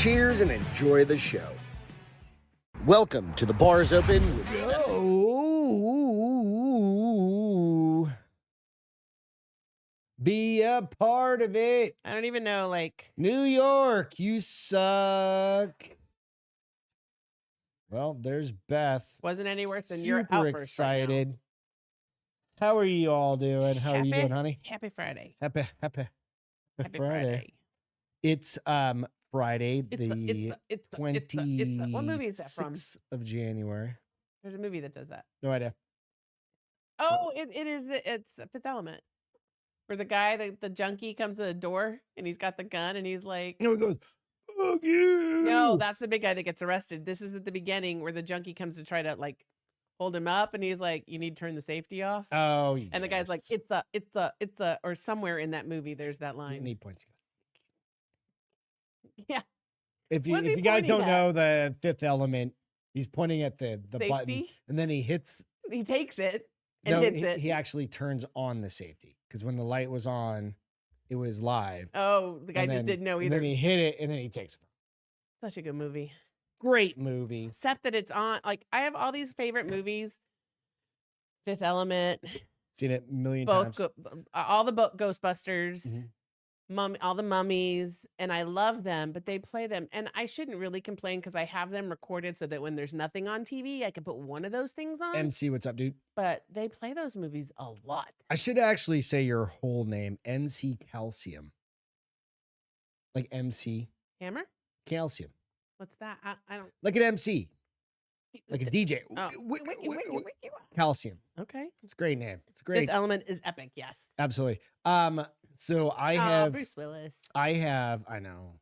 cheers and enjoy the show. Welcome to The Bars Open with Oh, be a part of it. I don't even know, like... New York, you suck. Well, there's Beth. Wasn't any worse than your Super outburst excited. Right How are you all doing? How are you doing, honey? Happy Friday. Happy Friday. It's Friday, the 26th what movie is that from? of January. There's a movie that does that. No idea. Oh, it's Fifth Element. Where the guy, the junkie comes to the door and he's got the gun and he's like... No, it goes, fuck you. No, that's the big guy that gets arrested. This is at the beginning where the junkie comes to try to like hold him up and he's like, you need to turn the safety off. Oh, yeah. And the guy's like, it's a, or somewhere in that movie, there's that line. Need points. Yeah. If you guys don't know the Fifth Element, he's pointing at the button and then he takes it and hits it. He actually turns on the safety because when the light was on, it was live. Oh, the guy just didn't know either. And then he hit it and then he takes it. Such a good movie. Great movie. Except that it's on, like, I have all these favorite movies. Fifth Element. Seen it a million times. All the Ghostbusters. All the Mummies, and I love them, but they play them, and I shouldn't really complain because I have them recorded so that when there's nothing on TV, I can put one of those things on. MC, what's up, dude? But they play those movies a lot. I should actually say your whole name, MC Calcium. Like MC. Hammer? Calcium. What's that? I don't... Like an MC. Like a DJ. Oh. Calcium. Okay. It's a great name. It's great. Fifth Element is epic, yes. Absolutely. So I have Bruce Willis. I know.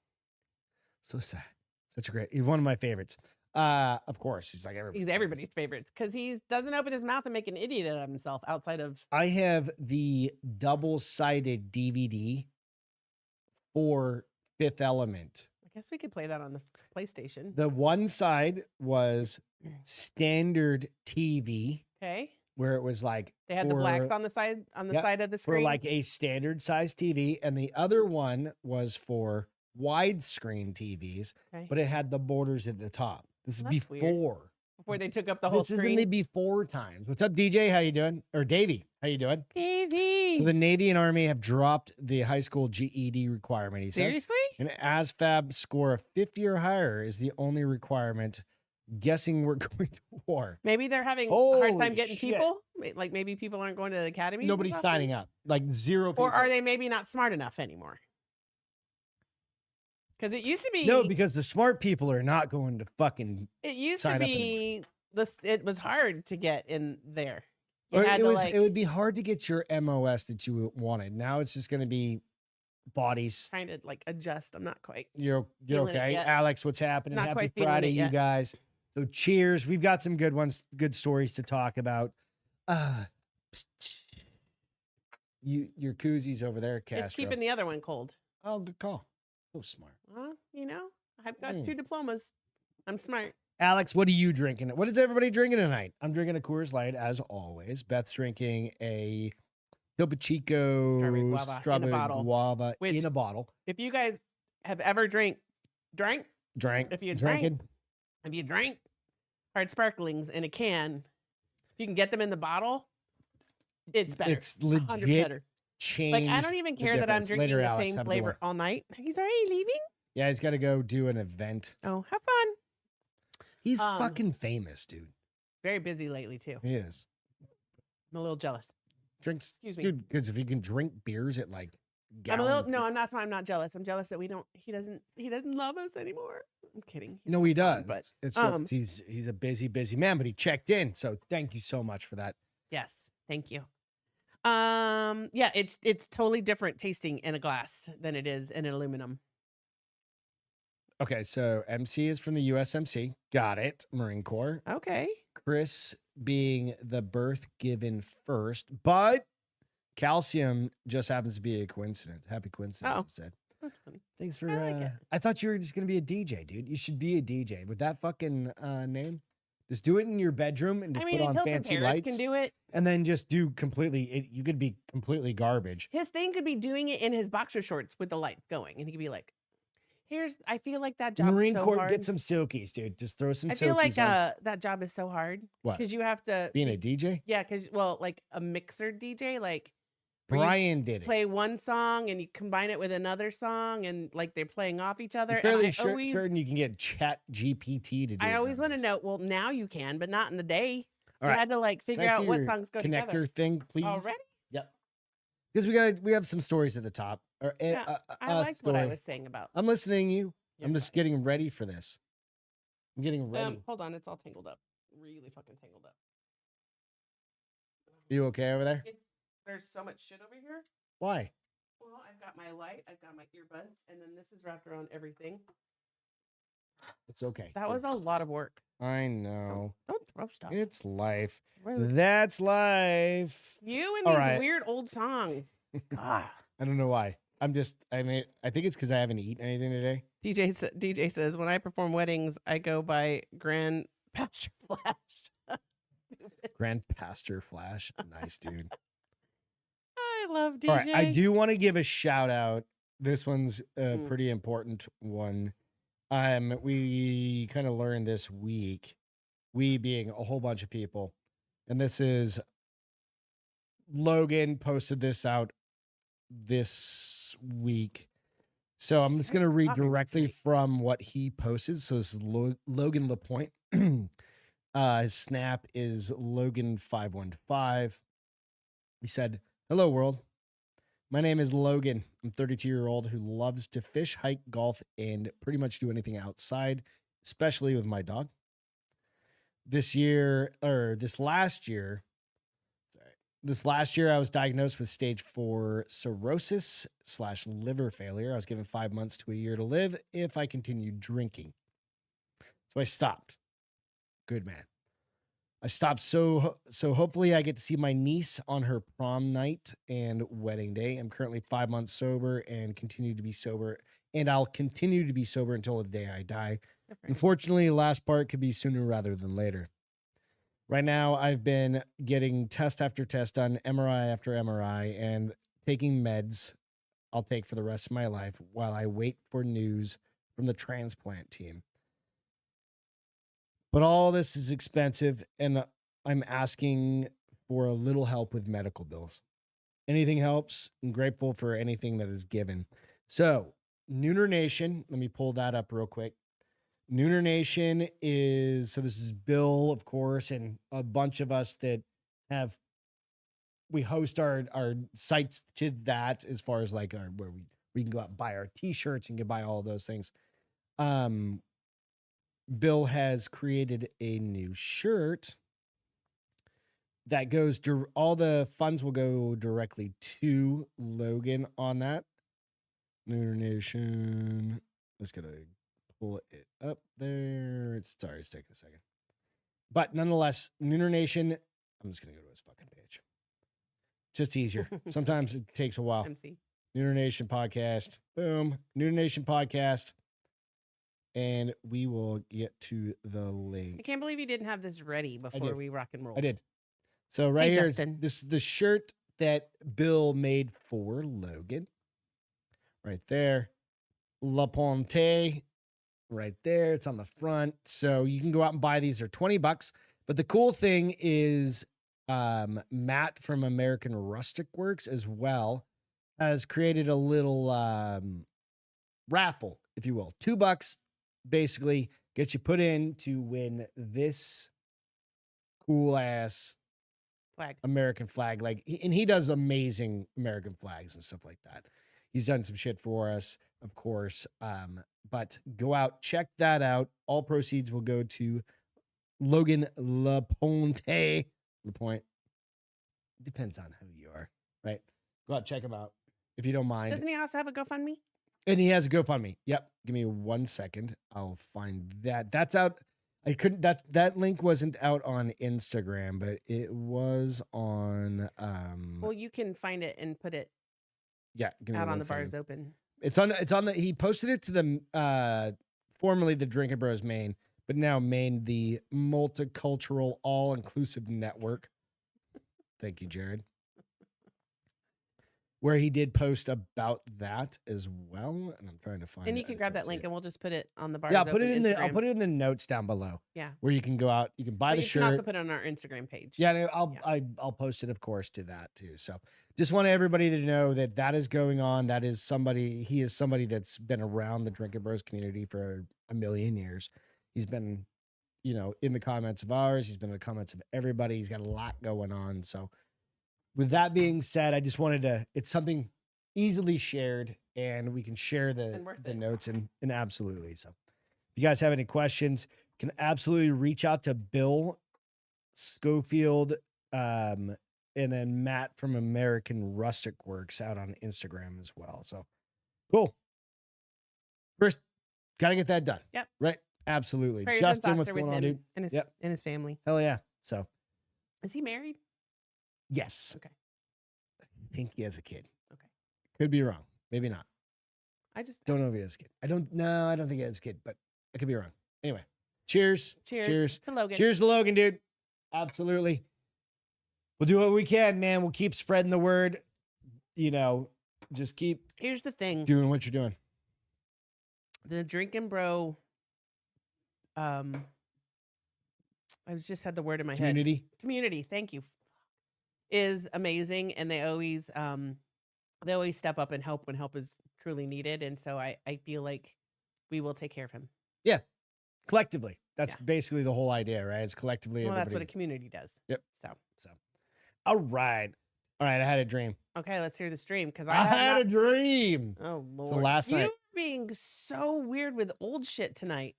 So sad. Such a great, he's one of my favorites. Of course, he's like everybody. He's everybody's favorites because he doesn't open his mouth and make an idiot of himself outside of. I have the double-sided DVD for Fifth Element. I guess we could play that on the PlayStation. The one side was standard TV. Okay. Where it was like they had the blacks on the side side of the screen for like a standard size TV, and the other one was for widescreen TVs, but it had the borders at the top. This is before they took up the whole screen. This is in the before times. What's up, DJ? How you doing? Or Davey? How you doing? Davey. So the Navy and Army have dropped the high school GED requirement. He says. Seriously? An ASVAB score of 50 or higher is the only requirement. Guessing we're going to war. Maybe they're having a hard time getting people. Like maybe people aren't going to the academy. Nobody's signing up. Like zero people. Or are they maybe not smart enough anymore? Because it used to be. No, because the smart people are not going to fucking. It used to be it was hard to get in there. It would be hard to get your MOS that you wanted. Now it's just going to be bodies. Trying to like adjust. I'm not quite. You're okay, Alex. What's happening? Not Happy quite Friday, you guys. So cheers. We've got some good ones, good stories to talk about. Your koozies over there, Castro. It's keeping the other one cold. Oh, good call. So smart. I've got 2 diplomas. I'm smart. Alex, what are you drinking? What is everybody drinking tonight? I'm drinking a Coors Light, as always. Beth's drinking a Topo Chico strawberry guava in a bottle. If you guys have ever drank, if you drank hard sparklings in a can, if you can get them in the bottle, it's better. It's legit better. Change. Like I don't even care that I'm drinking the same flavor all night. He's already leaving? Yeah, he's got to go do an event. Oh, have fun. He's fucking famous, dude. Very busy lately too. He is. I'm a little jealous. Excuse me, dude. Because if you can drink beers at like, I'm not jealous. I'm jealous that he doesn't love us anymore. I'm kidding. No, he does. But it's just, he's a busy man, but he checked in. So thank you so much for that. Yes, thank you. Yeah, it's totally different tasting in a glass than it is in an aluminum. Okay, so MC is from the USMC. Got it. Marine Corps. Okay. Chris being the birth given first, but calcium just happens to be a coincidence. Happy coincidence, I said. That's funny. Thanks for, I thought you were just going to be a DJ, dude. You should be a DJ with that fucking name. Just do it in your bedroom and just put on fancy lights. Can do it. And then just do completely, you could be completely garbage. His thing could be doing it in his boxer shorts with the lights going. And he could be like, I feel like that job is Marine so Corps, hard. get some silkies, dude. Just throw some I feel like silkies on. that job is so hard. What? Because you have to Being a DJ? Yeah, because like a mixer DJ, like where you Brian did it. play one song and you combine it with another song and like they're playing off each other. I'm fairly And certain you can get Chat GPT to do it. I always want to nowadays. know, well, now you can, but not in the day. All You right. had to like Can figure I out see what your songs go connector together. thing, please? Already? Yep. Because we have some stories at the top. Or, Yeah, I liked what I was saying about. I'm listening to you. You're I'm just fine. getting ready for this. I'm getting ready. Hold on, it's all tangled up. Really fucking tangled up. You okay over there? There's so much shit over here. Why? Well, I've got my light, I've got my earbuds, and then this is wrapped around everything. It's okay. That was a lot of work. I know. Don't throw stuff. It's life. It's rude. That's life. You and All these right. weird old songs. God. I don't know why. I think it's because I haven't eaten anything today. DJ says, when I perform weddings, I go by Grand Pastor Flash. Grand Pastor Flash. Nice, dude. I love DJ. All right. I do want to give a shout out. This one's a Mm. pretty important one. We kind of learned this week, we being a whole bunch of people, and this is Logan posted this out this week. So I'm just going to read Copyright directly tonight. from what he posted. So this is Logan Lapointe. His snap is Logan515. He said, "Hello, world. My name is Logan. I'm a 32-year-old who loves to fish, hike, golf, and pretty much do anything outside, especially with my dog. This last year, I was diagnosed with stage 4 cirrhosis / liver failure. I was given 5 months to a year to live if I continued drinking. So I stopped. Good man. I stopped so hopefully I get to see my niece on her prom night and wedding day. I'm currently 5 months sober and continue to be sober, and I'll continue to be sober until the day I die. Unfortunately, the last part could be sooner rather than later. Right now, I've been getting test after test done, MRI after MRI, and taking meds I'll take for the rest of my life while I wait for news from the transplant team. But all this is expensive, and I'm asking for a little help with medical bills. Anything helps. I'm grateful for anything that is given." So, Nooner Nation, let me pull that up real quick. Nooner Nation this is Bill, of course, and a bunch of us that we host our sites to that, as far as like where we can go out and buy our t-shirts and can buy all of those things. Bill has created a new shirt that goes all the funds will go directly to Logan on that. Nooner Nation. Let's go to pull it up there. It's taking a second. But nonetheless, Nooner Nation, I'm just going to go to his fucking page. Just easier. Sometimes it takes a while. MC. Nooner Nation podcast. Boom. Nooner Nation podcast. And we will get to the I link. can't believe you didn't have this ready before we rock and roll. I did. So right here, Justin. this is the shirt that Bill made for Logan. Right there. La Ponte. Right there. It's on the front. So you can go out and buy these. They're $20. But the cool thing is Matt from American Rustic Works as well has created a little raffle, if you will. $2 basically gets you put in to win this cool ass Flag. American flag. And he does amazing American flags and stuff like that. He's done some shit for us, of course. But go out, check that out. All proceeds will go to Logan Lapointe. Lapointe. Depends on who you are, right? Go out, check him out if you don't mind. Doesn't he also have a GoFundMe? And he has a GoFundMe. Yep. Give me 1 second. I'll find that. That's out. I couldn't. That link wasn't out on Instagram, but it was on. Well, you can find it and put it Yeah. Give me out on 1 the second. Bars Open. It's on the. He posted it to the formerly the Drinking Bros Maine, but now Maine, the multicultural all inclusive network. Thank you, Jared. where he did post about that as well. And I'm trying to find And it. you I can just grab don't that see link it. and we'll just put it on the Bars Yeah, I'll put Open it in the I'll Instagram. put it in the notes down below Yeah. where you can go out, you can buy But the you shirt. can also put it on our Instagram page. Yeah, and I'll post it, of course, to that too. So just want everybody to know that that is going on. That is somebody. He is somebody that's been around the Drinking Bros community for a million years. He's been, in the comments of ours. He's been in the comments of everybody. He's got a lot going on. So with that being said, I just wanted to. It's something easily shared, and we can share the And worth the it. notes and absolutely. So if you guys have any questions, can absolutely reach out to Bill Schofield, and then Matt from American Rustic Works out on Instagram as well. So cool. First, gotta get that done. Yep. Right. Absolutely. Prayers Justin, and what's thoughts are with going on, him dude? and his Yep. and his family. Hell yeah. So Is he married? yes. Okay. I think he has a kid. Okay. Could be wrong. Maybe not. I just Don't know if he has a kid. I don't think he has a kid, but I could be wrong. Anyway. Cheers. Cheers to Logan. Cheers to Logan, dude. Absolutely. We'll do what we can, man. We'll keep spreading the word. Just keep Here's the thing. doing what you're doing. The Drinking Bro. I just had the word in my head. Community. Thank you. Is amazing, and they always step up and help when help is truly needed. And so I feel like we will take care of him. Yeah. Collectively. That's Yeah. basically the whole idea, right? It's collectively. Well, that's what a everybody. community does. Yep. So All right. I had a dream. okay, let's hear this dream because I had a dream. Oh Lord! So last night, You're being so weird with old shit tonight.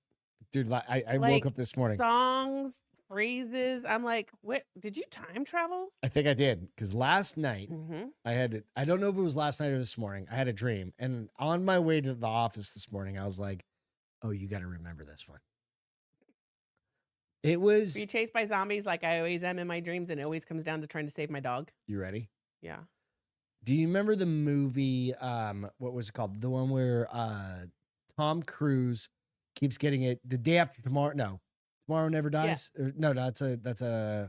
dude, I woke Like, up this morning. Songs, phrases. I'm like, what? Did you time travel? I think I did because last night Mm-hmm. I don't know if it was last night or this morning. I had a dream, and on my way to the office this morning, I was like, "Oh, you got to remember this one." It was. Were you chased by zombies like I always am in my dreams, and it always comes down to trying to save my dog? You ready? Yeah. Do you remember the movie? What was it called? The one where Tom Cruise keeps getting it the day after tomorrow. No, Tomorrow Never Dies. No, that's a.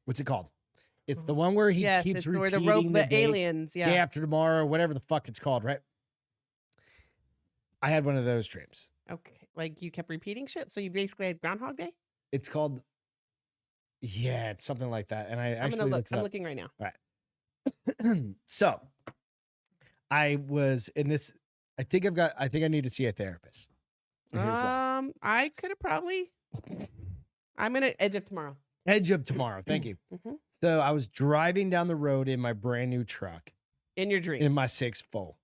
What's it called? It's the one where he yes, keeps it's repeating where the the day, aliens. Yeah. day after tomorrow, whatever the fuck it's called, right? I had one of those dreams. Okay. Like you kept repeating shit, so you basically had Groundhog Day. It's called. Yeah, it's something like that. And I I'm actually gonna look. looked it I'm up. looking right now. So I was in this. I think I need to see a therapist. And here's why. I could have probably. I'm gonna Edge of Tomorrow. Edge of Tomorrow. Thank you. Mhm. So I was driving down the road in my brand new truck, In your dream, in my 6 full,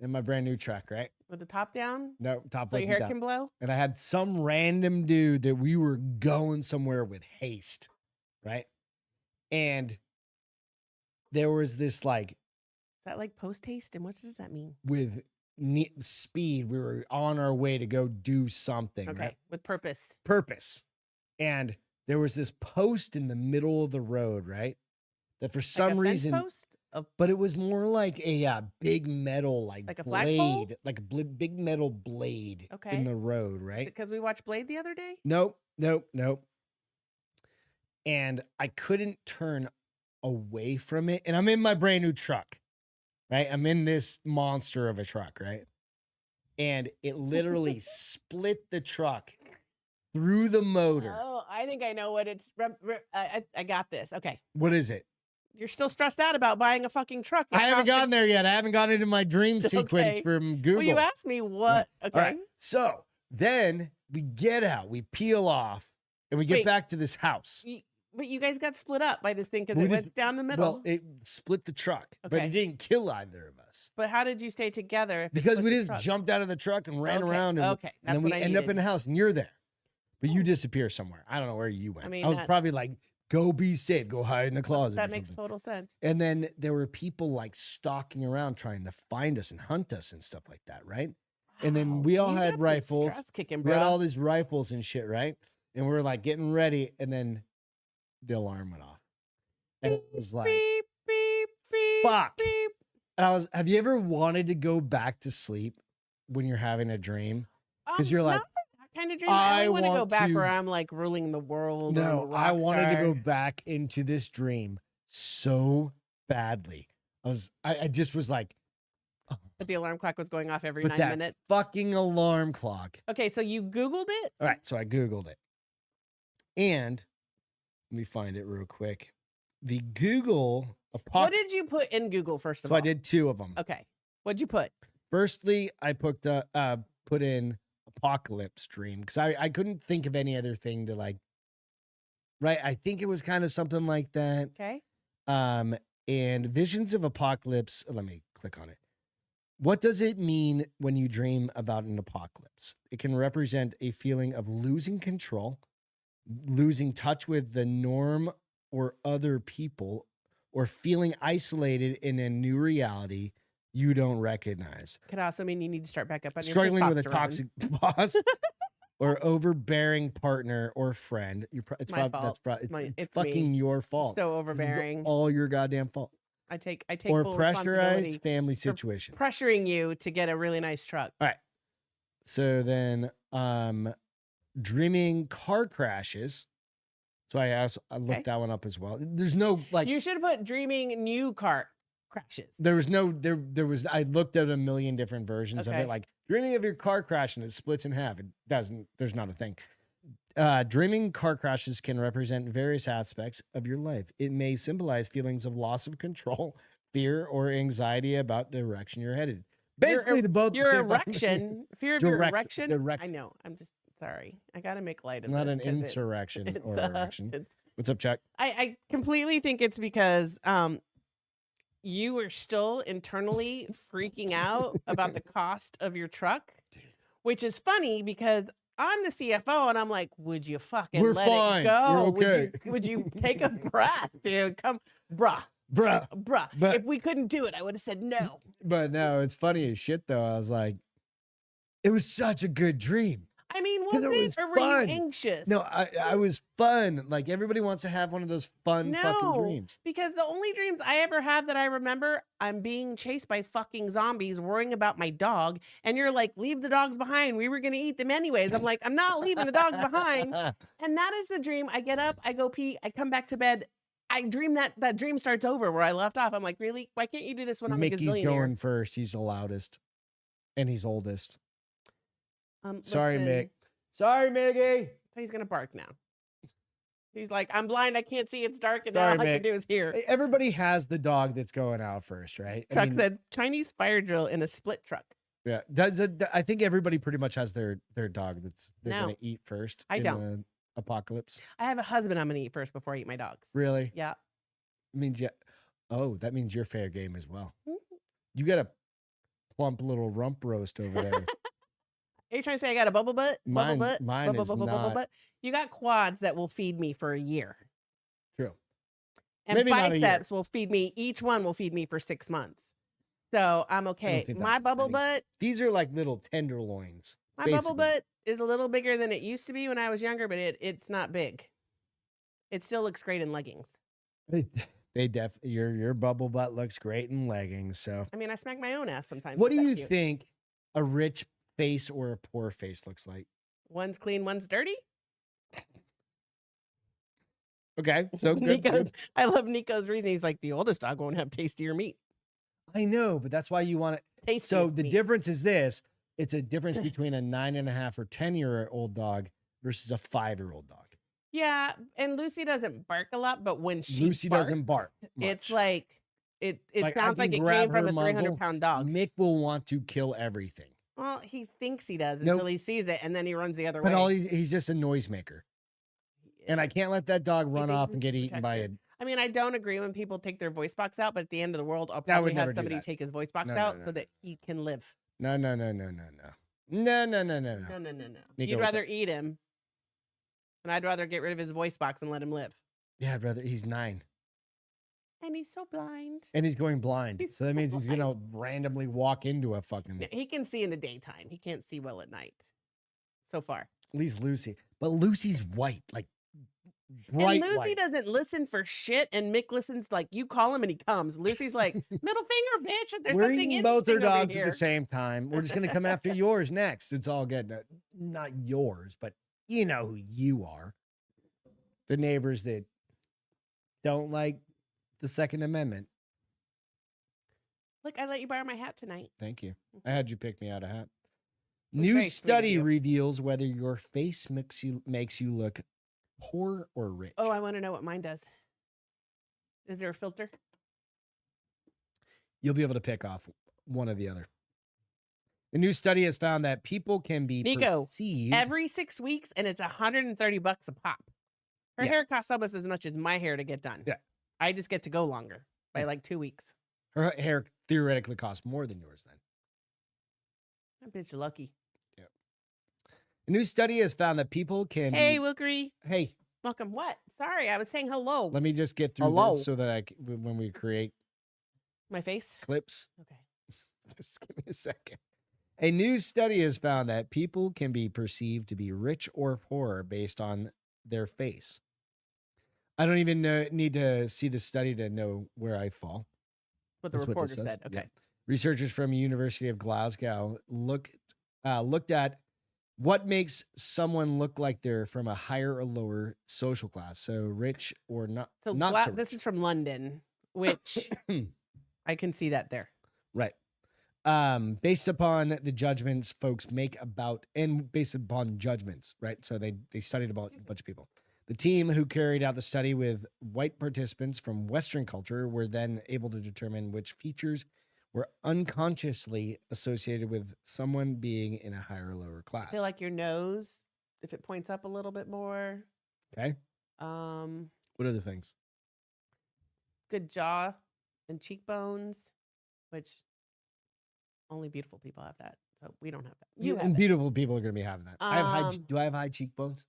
in my brand new truck, right? with the top down, No, top so your wasn't hair down. can blow. And I had some random dude that we were going somewhere with haste, right? And there was this like Is that like post haste? And what does that mean? with speed, we were on our way to go do something, Okay, right? with purpose. Purpose. And there was this post in the middle of the road, right? That for some like a fence reason, post of but it was more like a big metal, Like a blade, flagpole? like a big metal blade Okay. in the road, right? because we watched Blade the other day. Nope. And I couldn't turn away from it. And I'm in my brand new truck, right? I'm in this monster of a truck, right? And it literally split the truck through the motor. Oh, I think I know what it's. I got this. Okay, What is it? you're still stressed out about buying a fucking truck. that I haven't cost you- gotten there yet. I haven't gotten into my dream sequence Okay. from Google. Well, you asked me what. Okay. All right. So then we get out, we peel off, and we get Wait. back to this house. But you guys got split up by this thing because We it did- went down the middle. Well, it split the truck, but Okay. it didn't kill either of us. But how did you stay together? If it Because split we the just truck? jumped out of the truck and ran Okay, around, and, okay, and then that's we what I end up in needed. the house, and you're there. But you disappear somewhere. I don't know where you went. I, mean, was that- probably like, go be safe, go hide in the closet. That or makes something. total sense. And then there were people like stalking around trying to find us and hunt us and stuff like that, right? And then Wow, we all you had got some rifles. stress kicking, We had bruh. all these rifles and shit, right? And we were like getting ready, and then the alarm went off. And it was like, beep, beep, beep, fuck. beep. and have you ever wanted to go back to sleep when you're having a dream? 'Cause you're like, not for that kind of dream. I I want to go want back to- where I'm like ruling the world. or I'm a No, I rock wanted to star. go back into this dream so badly. I just was like, But the alarm clock was going off every but 9 that minutes. fucking alarm clock. Okay, so you Googled it? All right, so I Googled it. And let me find it real quick. The Google What did you put in Google first of So all? I did 2 of them. Okay. What'd you put? Firstly, I put in apocalypse dream because I couldn't think of any other thing to like. Right, I think it was kind of something like that. Okay. And visions of apocalypse. Let me click on it. What does it mean when you dream about an apocalypse? It can represent a feeling of losing control, losing touch with the norm or other people, or feeling isolated in a new reality you don't recognize. Could also mean you need to start back up on Struggling your with a testosterone. toxic boss or overbearing partner or friend. It's my probably fault. it's It's fucking me. your fault. So This is overbearing. all your goddamn fault. I take Or full responsibility pressurized family for situation. pressuring you to get a really nice truck. All right. So then dreaming car crashes. So I looked Okay. that one up as well. There's no like You should have put dreaming new car crashes. there was no there was I looked at a million different versions of Okay. it, like dreaming of your car crash and it splits in half. It doesn't, there's not a thing. Dreaming car crashes can represent various aspects of your life. It may symbolize feelings of loss of control, fear, or anxiety about the direction you're headed. Basically, Your erection, fear of your Direction. erection. I know. I'm just sorry. I got to make light of Not this an 'cause it's- insurrection it's, or erection. it's- What's up, Chuck? I completely think it's because you were still internally freaking out about the cost of your truck, which is funny because I'm the CFO and I'm like, would you fucking We're let fine. it go? We're okay. Would you take a breath, dude? Come, bruh. Bruh. But- If we couldn't do it, I would have said no. But no, it's funny as shit though. I was like, it was such a good dream. I mean, 'Cause was it it, was or were fun. you anxious? No, I was fun. Like everybody wants to have one of those fun fucking dreams. Because the only dreams I ever have that I remember, I'm being chased by fucking zombies, worrying about my dog, and you're like, leave the dogs behind. We were gonna eat them anyways. I'm like, I'm not leaving the dogs behind. And that is the dream. I get up, I go pee, I come back to bed. I dream that dream starts over where I left off. I'm like, really? Why can't you do this when I'm a Mickey's gazillionaire? going first. He's the loudest, and he's oldest. Sorry, Listen, Mick. Sorry, Mickey. He's gonna bark now. He's like, I'm blind. I can't see. It's dark, and Sorry, all I Mick. can do is hear. Everybody has the dog that's going out first, right? I Chuck mean, said Chinese fire drill in a split truck. yeah. I think everybody pretty much has their dog that's they're No. gonna eat first. I in don't. the apocalypse. I have a husband I'm gonna eat first before I eat my dogs. Really? Yeah. Means yeah. Oh, that means you're fair game as well. Mhm. You got a plump little rump roast over there. Are you trying to say I got a bubble butt? Mine- Bubble butt? mine bubble, is bubble, not. bubble butt? You got quads that will feed me for a year. True. And Maybe not a year. biceps will feed me, each one will feed me for 6 months. So I'm okay. think My that's bubble many. butt, These are like little tenderloins. my bubble basically. butt is a little bigger than it used to be when I was younger, but it's not big. It still looks great in leggings. Your bubble butt looks great in leggings. So I mean, I smack my own ass sometimes. what Is do that you cute? think a rich face or a poor face looks like? One's clean, one's dirty. Okay, so good. Nico, good. I love Nico's reason. He's like, the oldest dog won't have tastier meat. I know, but that's why you want it. Tastiest So the meat. difference is this: it's a difference between a 9.5 or 10-year-old dog versus a 5-year-old dog. Yeah, and Lucy doesn't bark a lot, but when she Lucy doesn't bark. it's much. like it Like, I sounds like can it grab came from her a muzzle. 300-pound dog. Mick will want to kill everything, Well, he thinks he does Nope. until he sees it, and then he runs the other but way. he's just a noisemaker, and I can't let that dog run thinks off he's and get eaten by a. protected. I mean, I don't agree when people take their voice box out, but at the end of the world, I'll I probably would never have do somebody that. take his voice box No, no, out no, so no. that he can live. No. No. Nico, You'd what's rather eat him, and I'd rather get rid of his voice box and let him live. Yeah, brother, he's 9 And he's so blind. and he's going blind, He's so that so means he's gonna randomly walk into a fucking. No, he can see in the daytime. He can't see well at night. So far. At least Lucy, but Lucy's white, like bright And Lucy white. doesn't listen for shit, and Mick listens like you call him and he comes. Lucy's like, middle finger, bitch. There's We're something eating both our interesting over dogs at here. the same time. We're just gonna come after yours next. It's all good. Not yours, but you know who you are. The neighbors that don't like the Second Amendment. Look, I let you borrow my hat tonight. Thank you. I had you pick me out a hat. was New very sweet of study you. reveals whether your face makes you look poor or rich. Oh, I want to know what mine does. Is there a filter? You'll be able to pick off one or the other. A new study has found that people can be Nico, perceived every 6 weeks, and it's $130 a pop. Her Yeah. hair costs almost as much as my hair to get done. Yeah. I just get to go longer by like 2 weeks. Her hair theoretically costs more than yours then. That bitch lucky. A new study has found that people can Hey, be... Wilkery. Hey, Welcome. What? Sorry, I was saying hello. let me just get through Hello. this so that when we create My face? clips, Okay. just give me a second. A new study has found that people can be perceived to be rich or poor based on their face. I don't even need to see the study to know where I fall. What the That's what reporter this says. said. Okay. Yeah. Researchers from University of Glasgow looked at what makes someone look like they're from a higher or lower social class. So rich or not. So, not so this rich. is from London, which I can see that there. Right. Based upon the judgments folks make about, and based upon judgments, right? So they studied about a bunch of people. The team who carried out the study with white participants from Western culture were then able to determine which features were unconsciously associated with someone being in a higher or lower class. I feel like your nose, if it points up a little bit more. Okay. Um, What other things? good jaw and cheekbones, which only beautiful people have that. So we don't have that. You have and it. beautiful people are going to be having that. I have high. Um, Do I have high cheekbones?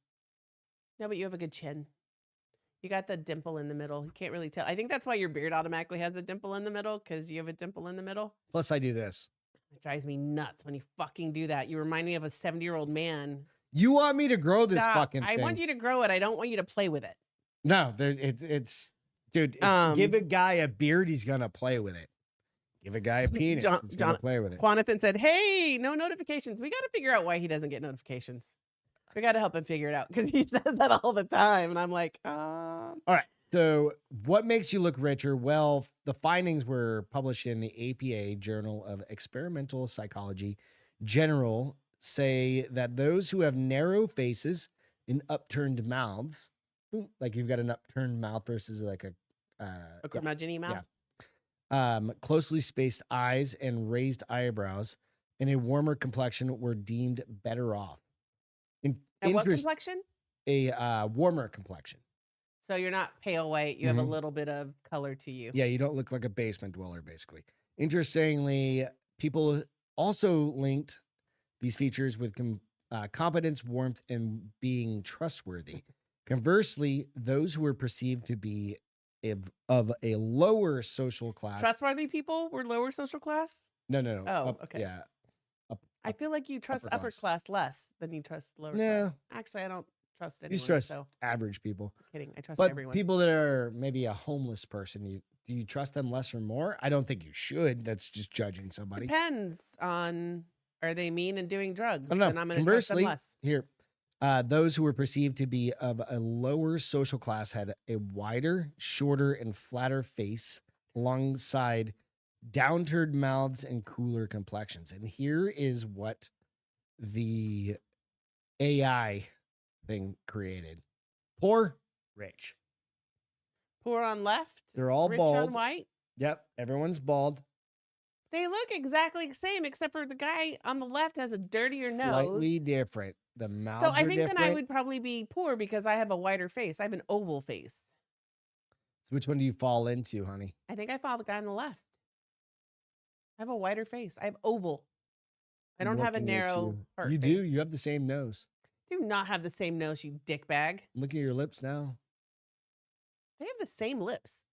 No, but you have a good chin. You got the dimple in the middle. You can't really tell. I think that's why your beard automatically has a dimple in the middle, because you have a dimple in the middle. Plus, I do this. It drives me nuts when you fucking do that. You remind me of a 70-year-old man. You want me to grow this Stop. fucking I thing? want you to grow it. I don't want you to play with it. No, it's dude. Give a guy a beard, he's gonna play with it. Give a guy a penis, he's gonna play with it. Jonathan said, "Hey, no notifications. We got to figure out why he doesn't get notifications. We got to help him figure it out because he says that all the time." And I'm like, All right. So, what makes you look richer? Well, the findings were published in the APA Journal of Experimental Psychology. General say that those who have narrow faces and upturned mouths, like you've got an upturned mouth versus like a curmudgeon mouth. Closely spaced eyes and raised eyebrows, and a warmer complexion were deemed better off. And what complexion? A warmer complexion. So you're not pale white. You have a little bit of color to you. Yeah, you don't look like a basement dweller, basically. Interestingly, people also linked these features with competence, warmth, and being trustworthy. Conversely, those who were perceived to be of a lower social class. Trustworthy people were lower social class? No. Oh, okay. Yeah. I feel like you trust upper class less than you trust lower Yeah. class. Actually, I don't trust anyone. You trust so. average people. Kidding. I trust But everyone. people that are maybe a homeless person, do you trust them less or more? I don't think you should. That's just judging somebody. Depends on, are they mean and doing drugs? I don't know. Then I'm going to trust them Conversely, less. here, those who were perceived to be of a lower social class had a wider, shorter, and flatter face alongside downturned mouths and cooler complexions. And here is what the AI thing created. Poor, rich. Poor on left. They're all rich bald. on white. Yep, everyone's bald. They look exactly the same, except for the guy on the left has a dirtier nose. Slightly different. The mouths So I are think different. then I would probably be poor because I have a wider face. I have an oval face. So which one do you fall into, honey? I think I follow the guy on the left. I have a wider face. I have oval. I don't have a Looking at narrow you. heart You face. do. You have the same nose. Do not have the same nose, you dickbag. Look at your lips now. They have the same lips.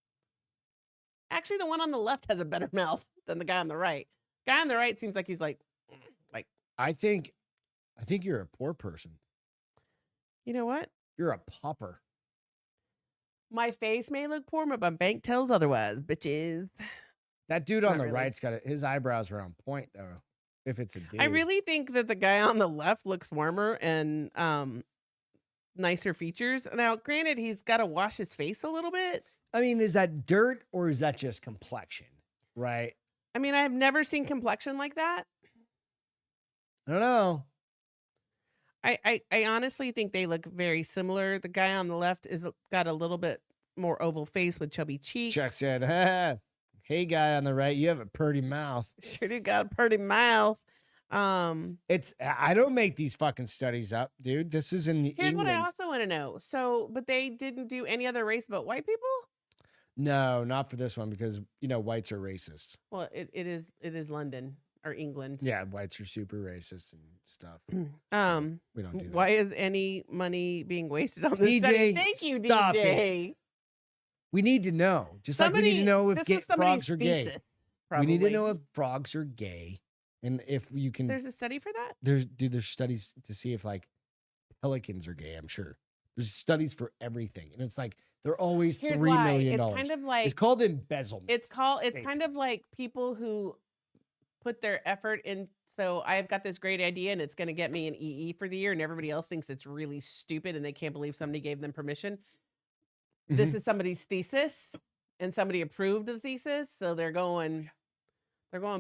Actually, the one on the left has a better mouth than the guy on the right. Guy on the right seems like he's like. I think you're a poor person. You know what? You're a pauper. My face may look poor, but my bank tells otherwise, bitches. That dude on Not the really. right's got his eyebrows are on point though. If it's a dude, I really think that the guy on the left looks warmer and nicer features. Now, granted, he's got to wash his face a little bit. I mean, is that dirt or is that just complexion? Right. I mean, I've never seen complexion like that. I don't know. I honestly think they look very similar. The guy on the left is got a little bit more oval face with chubby cheeks. Chuck said, hey, guy on the right, you have a pretty mouth. Sure do got a pretty mouth. I don't make these fucking studies up, dude. This is in Here's England. what I also want to know. So, but they didn't do any other race but white people? No, not for this one because, whites are racist. Well, it is London or England. Yeah, whites are super racist and stuff. We don't do that. Why is any money being wasted on this DJ, study? Thank you, stop DJ. We need to know. Just like we need to know if frogs are gay. Thesis, we need to probably. know if frogs are gay. And if you can, There's a study for that? there's studies to see if like pelicans are gay, I'm sure. There's studies for everything. And it's like, they're always Here's $3 why. million. It's kind of like It's called embezzlement. it's kind of like people who put their effort in. So I've got this great idea and it's going to get me an EE for the year, and everybody else thinks it's really stupid and they can't believe somebody gave them permission. This is somebody's thesis and somebody approved the thesis, so they're going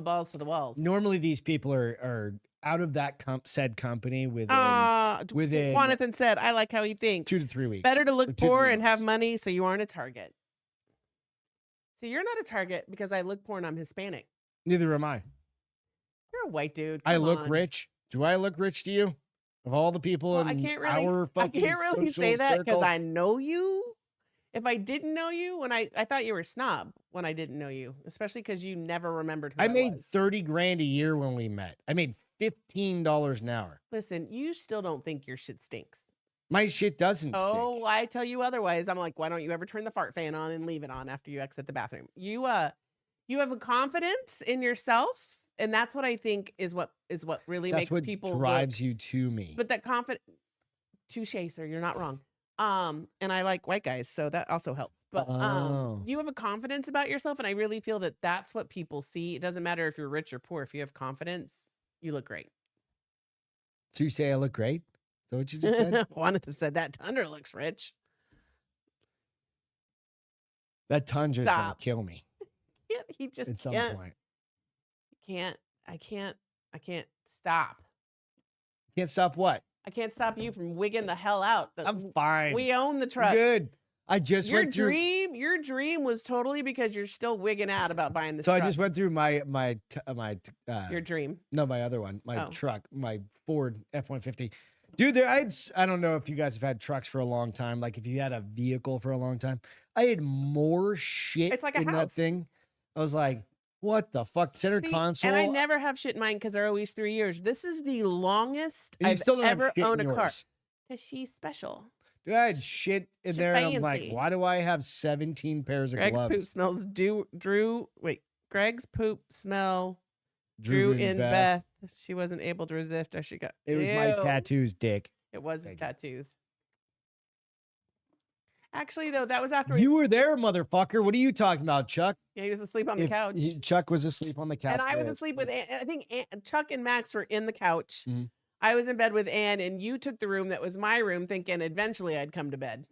balls to the walls. Normally these people are out of that said company within Jonathan said, I like how you think. 2 to 3 weeks. Better to look Or 2 to poor 3 and have months. money so you aren't a target. So you're not a target because I look poor and I'm Hispanic. Neither am I. You're a white dude. I Come look on. rich. Do I look rich to you? Of all the people Well, in I can't our fucking really social say that because circle? I know you. If I didn't know you, when I thought you were a snob when I didn't know you, especially because you never remembered who I made was. 30 grand a year when we met. I made $15 an hour. Listen, you still don't think your shit stinks. My shit doesn't Oh, stink. I tell you otherwise. I'm like, why don't you ever turn the fart fan on and leave it on after you exit the bathroom? You have a confidence in yourself, and that's what I think is what really That's makes what people drives you to me. But that touche, sir, you're not wrong. And I like white guys, so that also helps. But you have a confidence about yourself, and I really feel that that's what people see. It doesn't matter if you're rich or poor. If you have confidence, you look great. So you say I look great? Is that what you just said? Juanita said that Tundra looks rich. That Tundra's gonna Stop. kill me He just at some point. I can't stop. Can't stop what? I can't stop you from wigging the hell out. I'm fine. We own the I'm truck. good. I just Your went through. dream was totally because you're still wigging out about buying this So truck. I just went through my Your dream. no, my other one, my Oh. truck, my Ford F-150. Dude, I don't know if you guys have had trucks for a long time. Like if you had a vehicle for a long time, I had more shit It's like a in that house. thing. I was like, what the fuck? Center See, console. And I never have shit in mine because they're always 3 years. This is the longest And you I've still don't have ever shit in owned a car. yours. Because she's special. Dude, I had shit in Shit there, and I'm like, fancy. why do I have 17 pairs of Greg's poop gloves? smells Greg's poop smell Drew and in Beth. She wasn't able to resist as she got. It was my Ew. tattoos, dick. It was his Thank you. tattoos. Actually, though, that was after You were there, motherfucker. What are you talking about, Chuck? yeah, he was asleep on the couch. Chuck was asleep on the couch. And I was there. asleep with Ann. I think Chuck and Max were in the couch. Mhm. I was in bed with Ann, and you took the room that was my room, thinking eventually I'd come to bed.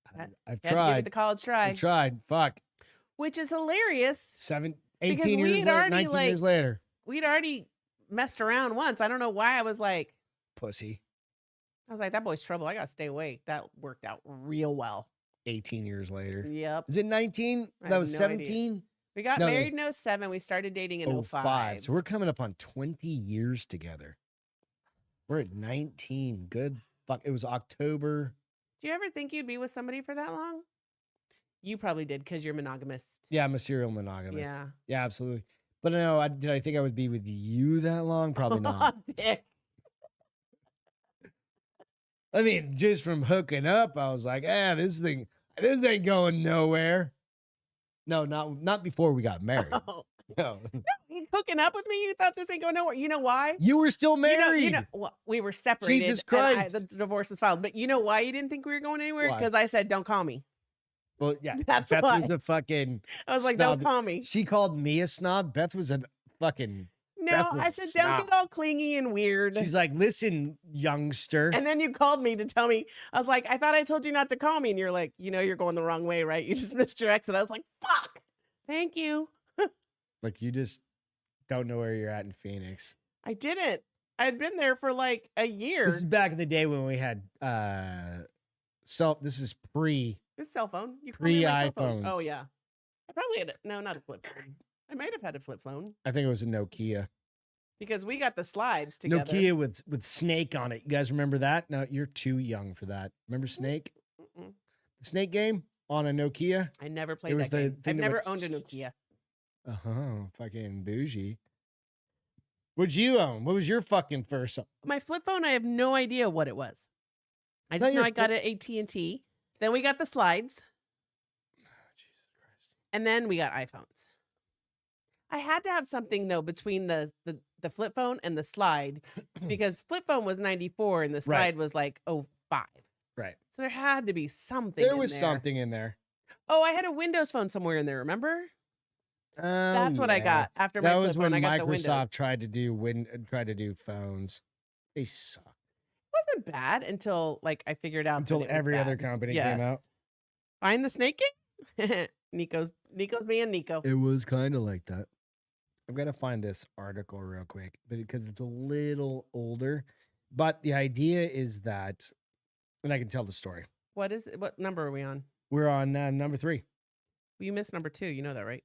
I've Had to give it tried. the college try, I tried. Fuck. which is hilarious. 18 we years had later, already, 19 years later. We'd already messed around once. I don't know why I was like, Pussy. that boy's trouble. I gotta stay awake. That worked out real well. 18 years later. Yep. Is it 19? I That have was no idea. 17? We got No, no. married in 07. We started dating in 05. So we're coming up on 20 years together. We're at 19. Good fuck. It was October. Do you ever think you'd be with somebody for that long? You probably did because you're monogamous. Yeah, I'm a serial monogamous. Yeah. Yeah, absolutely. But no, did I think I would be with you that long? Probably not. Dick. I mean, just from hooking up, I was like, this ain't going nowhere. No, not before we got married. Oh. No. You hooking up with me? You thought this ain't going nowhere. You know why? You were still married. Well, we were separated. Jesus and Christ. the divorce was filed. But you know why you didn't think we were going anywhere? Why? Because I said, don't call me. Well, yeah. That's Beth why. was a fucking I was like, snob. don't call me. She called me a snob. Beth was a fucking. No, Beth was I a said, snob. don't get all clingy and weird. She's like, listen, youngster. And then you called me to tell me, I was like, I thought I told you not to call me. And you're like, you're going the wrong way, right? You just missed your exit. I was like, fuck. Thank you. Like you just don't know where you're at in Phoenix. I didn't. I'd been there for like a year. This is back in the day when we had this is pre It's cell phone. You call me my cell phone. iPhones. Oh yeah. I probably had not a flip phone. I might have had a flip phone I think it was a Nokia. because we got the slides together. Nokia with Snake on it. You guys remember that? No, you're too young for that. Remember Snake? Mm-mm. The Snake game on a Nokia? I never played It was that the game. thing I've that never went owned a Nokia. Fucking bougie. What'd you own? What was your fucking first? My flip phone, I have no idea what it was. I Not just know your I got it at AT&T. Then we got the slides, Jesus Christ. and then we got iPhones. I had to have something though between the flip phone and the slide because flip phone was 94 and the slide Right. was like 05. Right. So there had to be something. There in was there. something in there. Oh, I had a Windows phone somewhere in there. Remember? That's what I Yeah. got after my That flip was phone. when I got the Windows. Microsoft tried to do phones. They sucked. Wasn't bad until like I figured out Until that it was every other bad. company Yes. came out. Find the snake game. Nico's being Nico. It was kind of like that. I'm gonna find this article real quick, but because it's a little older. But the idea is that, and I can tell the story. What is it? What number are we on? We're on number 3. You missed number 2. You know that, right?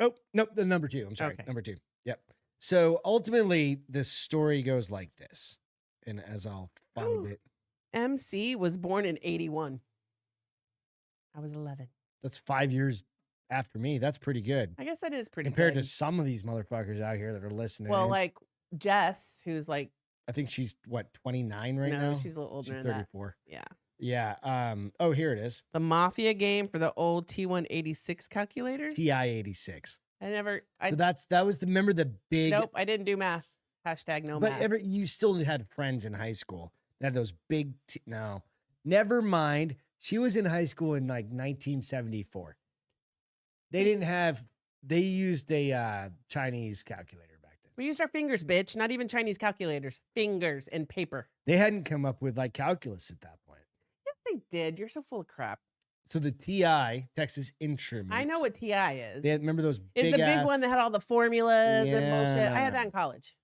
Oh, nope, the number 2. I'm sorry, Okay. number 2. Yep. So ultimately, this story goes like this, and as I'll find it, MC was born in 81. I was 11. that's 5 years after me. That's pretty good I guess that is pretty compared good. to some of these motherfuckers out here that are listening. Well, in. like Jess, who's like, I think she's what 29 right no, now. she's a little older She's than that. 34. Yeah. Yeah. Oh, here it is. The Mafia game for the old T186 calculator. TI-86. I So that was remember the big. nope, I didn't do math. Hashtag no But math. you still had friends in high school that had those big. No, never mind. She was in high school in like 1974. They didn't have. They used a Chinese calculator back then. We used our fingers, bitch. Not even Chinese calculators. Fingers and paper. They hadn't come up with like calculus at that point. Yes, they did. You're so full of crap. So the TI, Texas Instruments. I know what TI is. They had, remember those big It's the big ass, one that had all the formulas and bullshit. I had that Yeah. in college.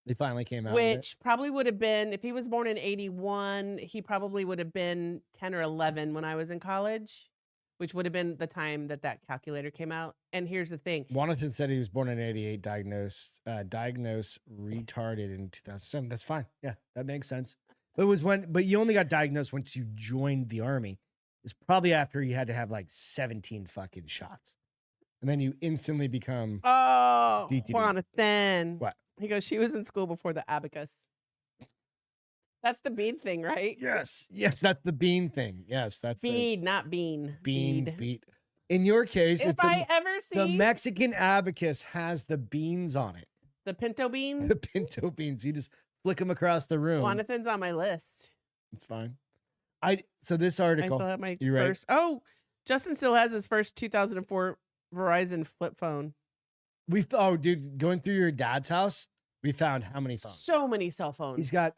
They finally came out with it. Which probably would have been, if he was born in 81, he probably would have been 10 or 11 when I was in college, which would have been the time that calculator came out. And here's the thing. Wanathan said he was born in 88, diagnosed retarded in 2007. That's fine. Yeah, that makes sense. But it was but you only got diagnosed once you joined the army. It's probably after you had to have like 17 fucking shots. And then you instantly become Oh, DTD. Jonathan. What? He goes, she was in school before the abacus. That's the bead thing, right? Yes, that's the bean thing. Yes, that's Bead, not bean. the bean Bead. beat. In your case, If it's I ever see the Mexican abacus has the beans on it. the pinto beans, The pinto beans. You just flick them across the room. Jonathan's on my list. It's fine. So this I article. still have my You ready? first. Oh, Justin still has his first 2004 Verizon flip phone. Dude, going through your dad's house, we found how many phones? So many cell phones. He's got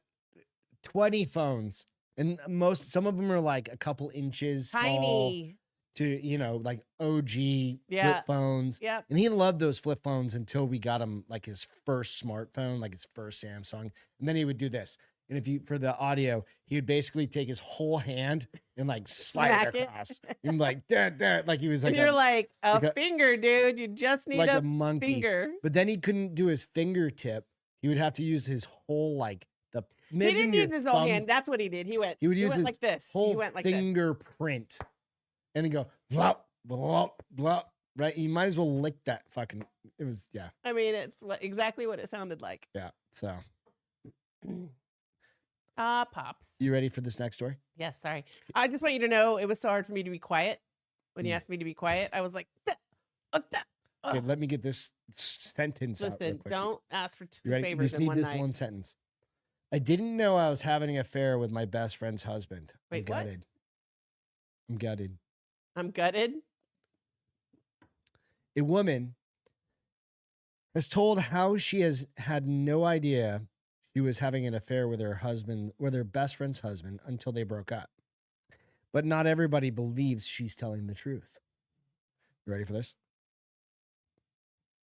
20 phones, and some of them are like a couple inches tall tiny. to like OG Yeah. flip phones. Yep. And he loved those flip phones until we got him like his first smartphone, like his first Samsung. And then he would do this. And for the audio, he would basically take his whole hand and like slide Smack it it. across. And like, dad, like he was like And you're a, like a like a- finger, dude. You just need like a a monkey. finger. But then he couldn't do his fingertip. He would have to use his whole like the. He imagine didn't your use his whole thumb, hand. That's what he did. He went. He would use went his like this. whole He went like this. fingerprint, and then go blop blop blop. Right, you might as well lick that fucking. It was I mean, it's exactly what it sounded like. yeah. So Pops. you ready for this next story? Yes, sorry. I just want you to know it was so hard for me to be quiet. When you Mm. asked me to be quiet, I was like, Okay, let me get this sentence out. Real listen, quick. don't ask for two You ready? You favors just in need one this night. one sentence. I didn't know I was having an affair with my best friend's husband. Wait, I'm what? gutted. I'm gutted. I'm gutted. A woman has told how she has had no idea she was having an affair with her best friend's husband until they broke up. But not everybody believes she's telling the truth. You ready for this?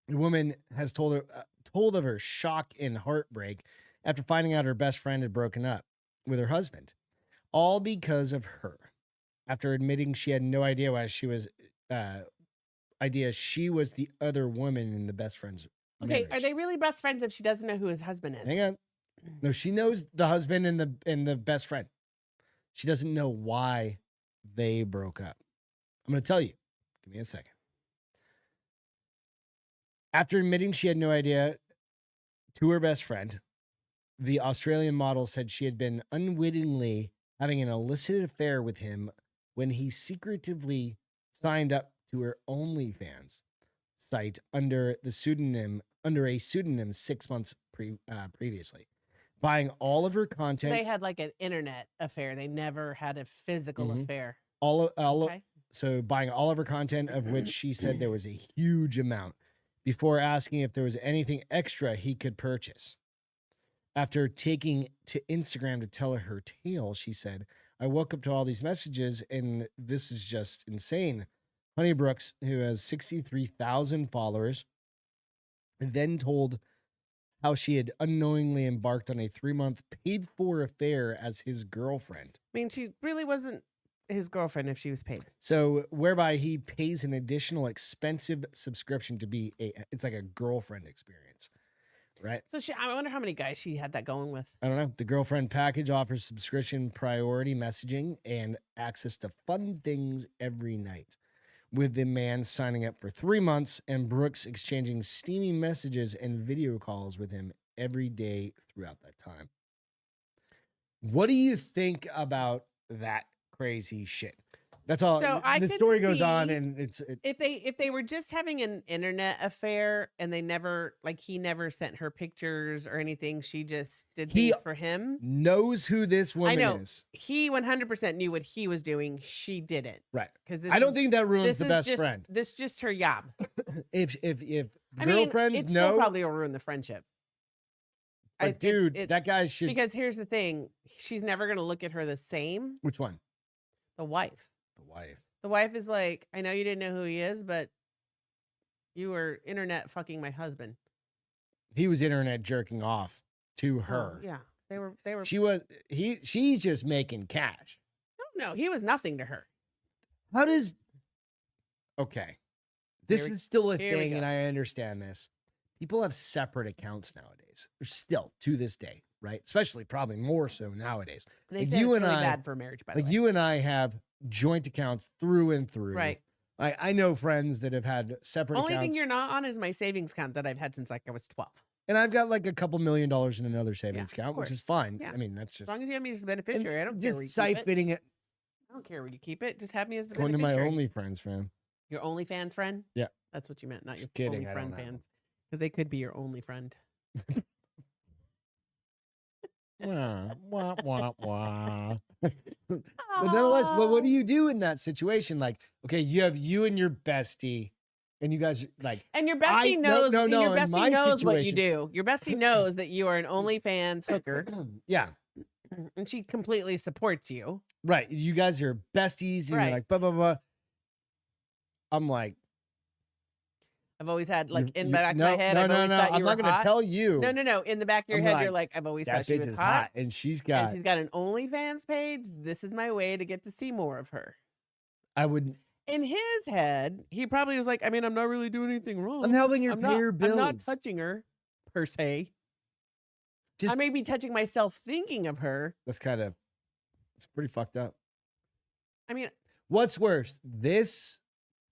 The woman has told of her shock and heartbreak after finding out her best friend had broken up with her husband, all because of her. After admitting she had no idea why she was the other woman in the best friend's Okay, marriage. are they really best friends if she doesn't know who his husband is? Hang on. No, she knows the husband and the best friend. She doesn't know why they broke up. I'm going to tell you. Give me a second. After admitting she had no idea to her best friend, the Australian model said she had been unwittingly having an illicit affair with him when he secretively signed up to her OnlyFans site under a pseudonym 6 months previously, buying all of her So content. they had like an internet affair. They never had a physical Mhm. affair. Okay. Okay. So buying all of her content, of which she said there was a huge amount, before asking if there was anything extra he could purchase. After taking to Instagram to tell her tale, she said, I woke up to all these messages and this is just insane. Honeybrooks, who has 63,000 followers, then told how she had unknowingly embarked on a 3-month paid-for affair as his girlfriend. I mean, she really wasn't his girlfriend if she was paid. So, whereby he pays an additional expensive subscription to be it's like a girlfriend experience, right? So I wonder how many guys she had that going with. I don't know. The girlfriend package offers subscription priority messaging and access to fun things every night, with the man signing up for 3 months and Brooks exchanging steamy messages and video calls with him every day throughout that time. What do you think about that crazy shit? That's all. So I The could story goes on, see and if they were just having an internet affair and they never, like, he never sent her pictures or anything, she just did He things for him. knows who this I woman know is. he 100% knew what he was doing. She didn't, Right. because I don't think that ruins the best friend. This just her job. If I mean, girlfriends it still know, probably will ruin the friendship. but dude, that guy should. Because here's the thing, she's never gonna look at her the same. Which one? The wife. The wife. The wife is like, I know you didn't know who he is, but you were internet fucking my husband. He was internet jerking off to Oh, her. yeah, they were. She's just making cash. No, he was nothing to her. How does? Okay, this Here we- is still a here we thing, go. and I understand this. People have separate accounts nowadays. Still to this day, right? Especially probably more so nowadays. They Like think you it's and really I- bad for marriage, by the Like way. you and I have joint accounts through and through. Right. I know friends that have had separate Only accounts. thing you're not on is my savings account that I've had since like I was 12. And I've got like a couple $1 million in another savings Yeah, of account, which is course. fine. Yeah. I mean, that's As just long as you have me as the and beneficiary, I don't care where you just keep it. siphoning it. I don't care where you keep it. Just have me as the Going to my beneficiary. OnlyFans, fam. Your OnlyFans friend? Yeah. That's what you meant, not Just your kidding, only I friend don't know. fans. Because they could be your only friend. Wah, wah, wah, wah. But nonetheless, what do you do in that situation? Like, okay, you have you and your bestie, and you guys like, And your I- bestie no, knows. no, and no, your in my bestie knows what you situation- do. Your bestie knows that you are an OnlyFans hooker, yeah, and she completely supports you. right. You guys are besties, and Right. you're like, blah blah blah. I'm like, I've always had like in you- the back no, of my head. no, I've no, always no. thought you I'm were not gonna hot. tell you. No. In the back of your I'm head, like, you're like, I've always That thought she bitch was is hot. and she's And got. she's got an OnlyFans page. This is my way to get to see more of her. I would. In his head, he probably was like, I mean, I'm not really doing anything wrong. I'm helping her I'm pay not, her bills. I'm not touching her, per se. I Just- may be touching myself thinking of her. That's kind of. It's pretty fucked up. I mean, What's worse, this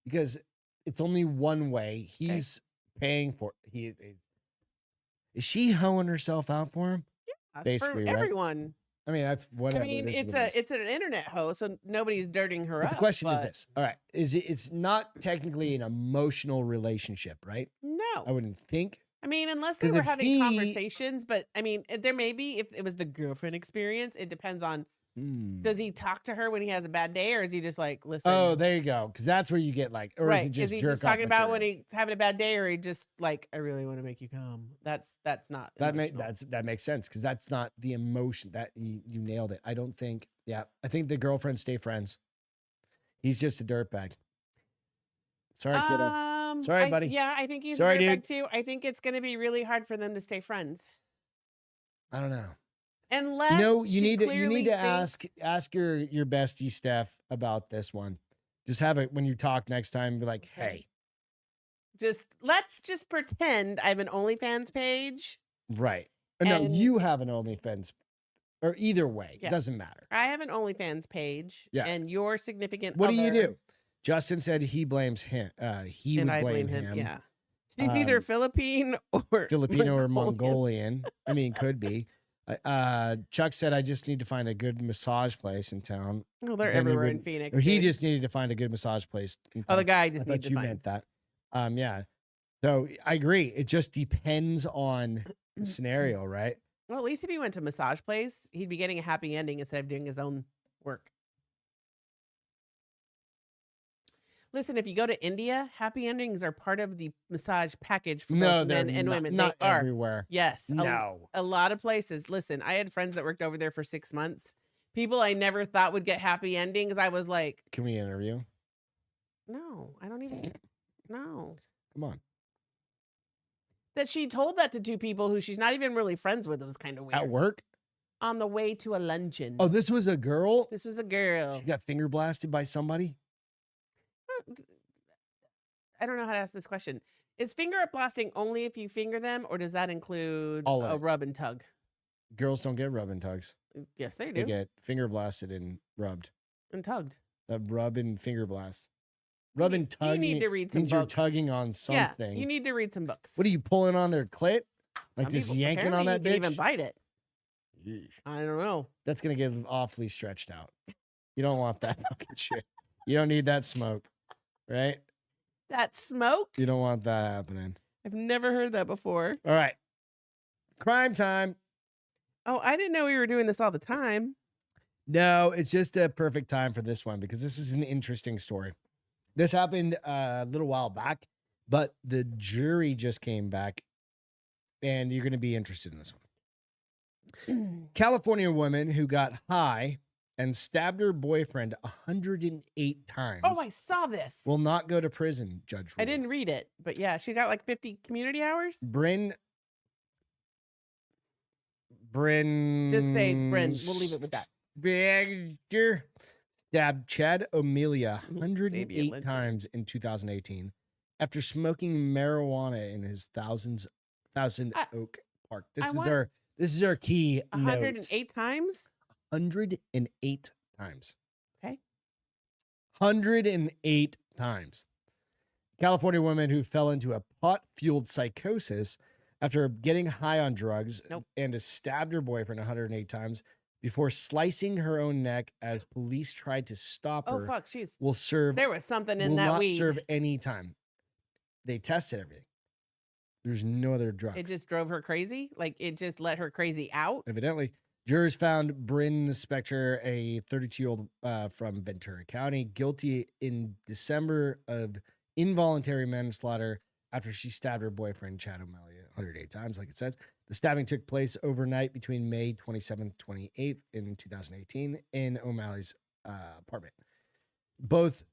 because it's only one way. He's paying for. Is she hoeing herself out for him? Basically, for right? everyone. I mean, that's whatever. I mean, it is it's what it is. it's an internet host, so nobody's dirting her But up. the question is but this: all right, it's not technically an emotional relationship, right? I No, wouldn't think. I mean, unless they 'Cause were if having he- conversations. But I mean, there may be if it was the girlfriend experience. It depends on. Does he talk to her when he has a bad day, or is he just like, listen? Oh, there you go. Because that's where you get like, or right? is it just is he jerk just talking off about when material? he's having a bad day, or he just like, I really want to make you come? That's not emotional. That makes sense because that's not the emotion that you nailed it. I don't think. Yeah, I think the girlfriends stay friends. He's just a dirtbag. Sorry, kiddo. Sorry, buddy. Yeah, I think he's Sorry, a dirtbag dude. too. I think it's going to be really hard for them to stay friends. I don't know. Unless You she need to clearly thinks- ask your bestie Steph about this one. Just have it when you talk next time. Be like, Okay. hey, let's just pretend I have an OnlyFans page. right? No, And- you have an OnlyFans, or either way, Yeah. it doesn't matter. I have an OnlyFans page. Yeah. And your significant What do you other- do? Justin said he blames him. He And would I blame blame him. Yeah. She's either Philippine or Filipino or Mongolian. Mongolian. I mean, could be. Chuck said, I just need to find a good massage place in town. Oh, they're Then he everywhere in wouldn't- Phoenix. Or he dude. just needed to find a good massage place. In Oh, the town. guy I just thought needs to you find. meant that. Yeah. So I agree. It just depends on the scenario, right? Well, at least if he went to massage place, he'd be getting a happy ending instead of doing his own work. Listen, if you go to India, happy endings are part of the massage package for No, both they're men and not, women. not They are. everywhere. Yes. No. A lot of places. Listen, I had friends that worked over there for 6 months. People I never thought would get happy endings. I was like, Can we interview? no, I don't even know. Come on. That she told that to two people who she's not even really friends with. It was kind of weird. At work? On the way to a luncheon. Oh, this was a girl? This was a girl. She got finger blasted by somebody? I don't know how to ask this question. Is finger blasting only if you finger them, or does that include All of a it. rub and tug? Girls don't get rub and tugs. Yes, they They do. get finger blasted and rubbed. And tugged. That rub and finger blast. Rub and You tug need to read some means you're books. tugging on Yeah, something. you need to read some books. What are you pulling on their clit? Like Some just people- yanking on apparently that you can bitch? even bite it. Yeesh. I don't know. That's gonna get awfully stretched out. You don't want that fucking shit. You don't need that smoke, right? That smoke? You don't want that happening. I've never heard that before. All right. Crime time. Oh, I didn't know we were doing this all the time. No, it's just a perfect time for this one because this is an interesting story. This happened a little while back, but the jury just came back and you're going to be interested in this one. California woman who got high and stabbed her boyfriend 108 times Oh, I saw this. will not go to prison, Judge I ruled. didn't read it, but yeah, she got like 50 community hours. Bryn. Just say Bryn. We'll leave it with that. Bagger stabbed Chad O'Melia Maybe 108 Atlanta. times in 2018 after smoking marijuana in his Thousand Oak Park. I want- This is our key note. 108 times? 108 times. Okay. 108 times. California woman who fell into a pot-fueled psychosis after getting high on drugs Nope. and has stabbed her boyfriend 108 times before slicing her own neck as police tried to stop Oh, her fuck. Jeez. will serve There was something in will that not weed. serve any time. They tested everything. There's no other drugs. It just drove her crazy. Like it just let her crazy out. Evidently, jurors found Bryn Spector, a 32-year-old from Ventura County, guilty in December of involuntary manslaughter after she stabbed her boyfriend, Chad O'Malley, 108 times, like it says. The stabbing took place overnight between May 27th, 28th in 2018 in O'Malley's apartment. Both,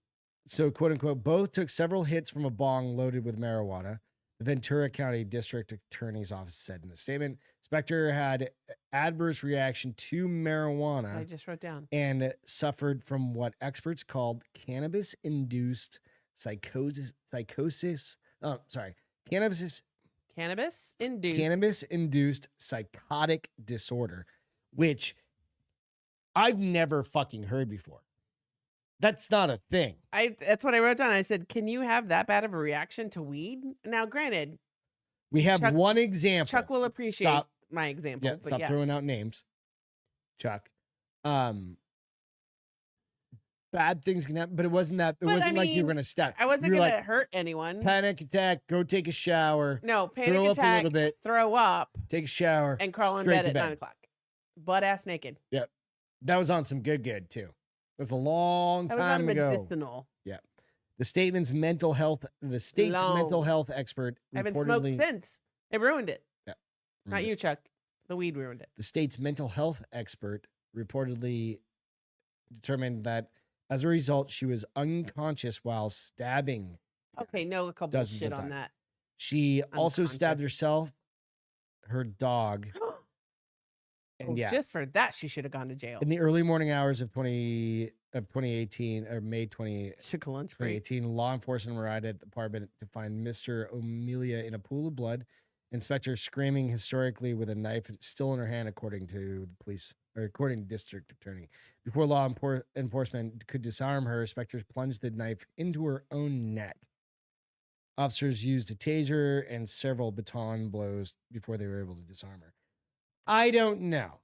so quote unquote, both took several hits from a bong loaded with marijuana. The Ventura County District Attorney's Office said in a statement, Spector had adverse reaction to marijuana I just wrote down. and suffered from what experts called cannabis-induced psychosis. Cannabis-induced psychotic disorder, which I've never fucking heard before. That's not a thing. That's what I wrote down. I said, "Can you have that bad of a reaction to weed?" Now, granted, We have Chuck- one example. Chuck will appreciate Stop. my example. Yeah, but stop yeah. throwing out names, Chuck. Bad things can happen, but it wasn't that. It But, I wasn't like you mean, were gonna stab. I wasn't You're gonna like, hurt anyone. panic attack. Go take a shower. No, panic throw up a attack, little bit. throw up, Take a shower. and crawl in straight bed to at 9 o'clock, butt ass naked. That was on some good too. That's a long That was on time ago. medicinal. The state's mental health expert I haven't smoked reportedly. since. It ruined it. Not Mhm. you, Chuck. The weed ruined it. The state's mental health expert reportedly determined that as a result, she was unconscious while stabbing Okay, no, a couple Dozens shit of on times. that. She also stabbed Unconscious. herself, her dog, and Oh, yeah. just for that, she should have gone to jail. In the early morning hours of 2018 or May 20, Took a lunch break. 2018, law enforcement arrived at the apartment to find Mr. Amelia in a pool of blood. Inspector screaming hysterically with a knife still in her hand, according to the police, or according to district attorney. Before law enforcement could disarm her, inspectors plunged the knife into her own neck. Officers used a taser and several baton blows before they were able to disarm her. I don't know.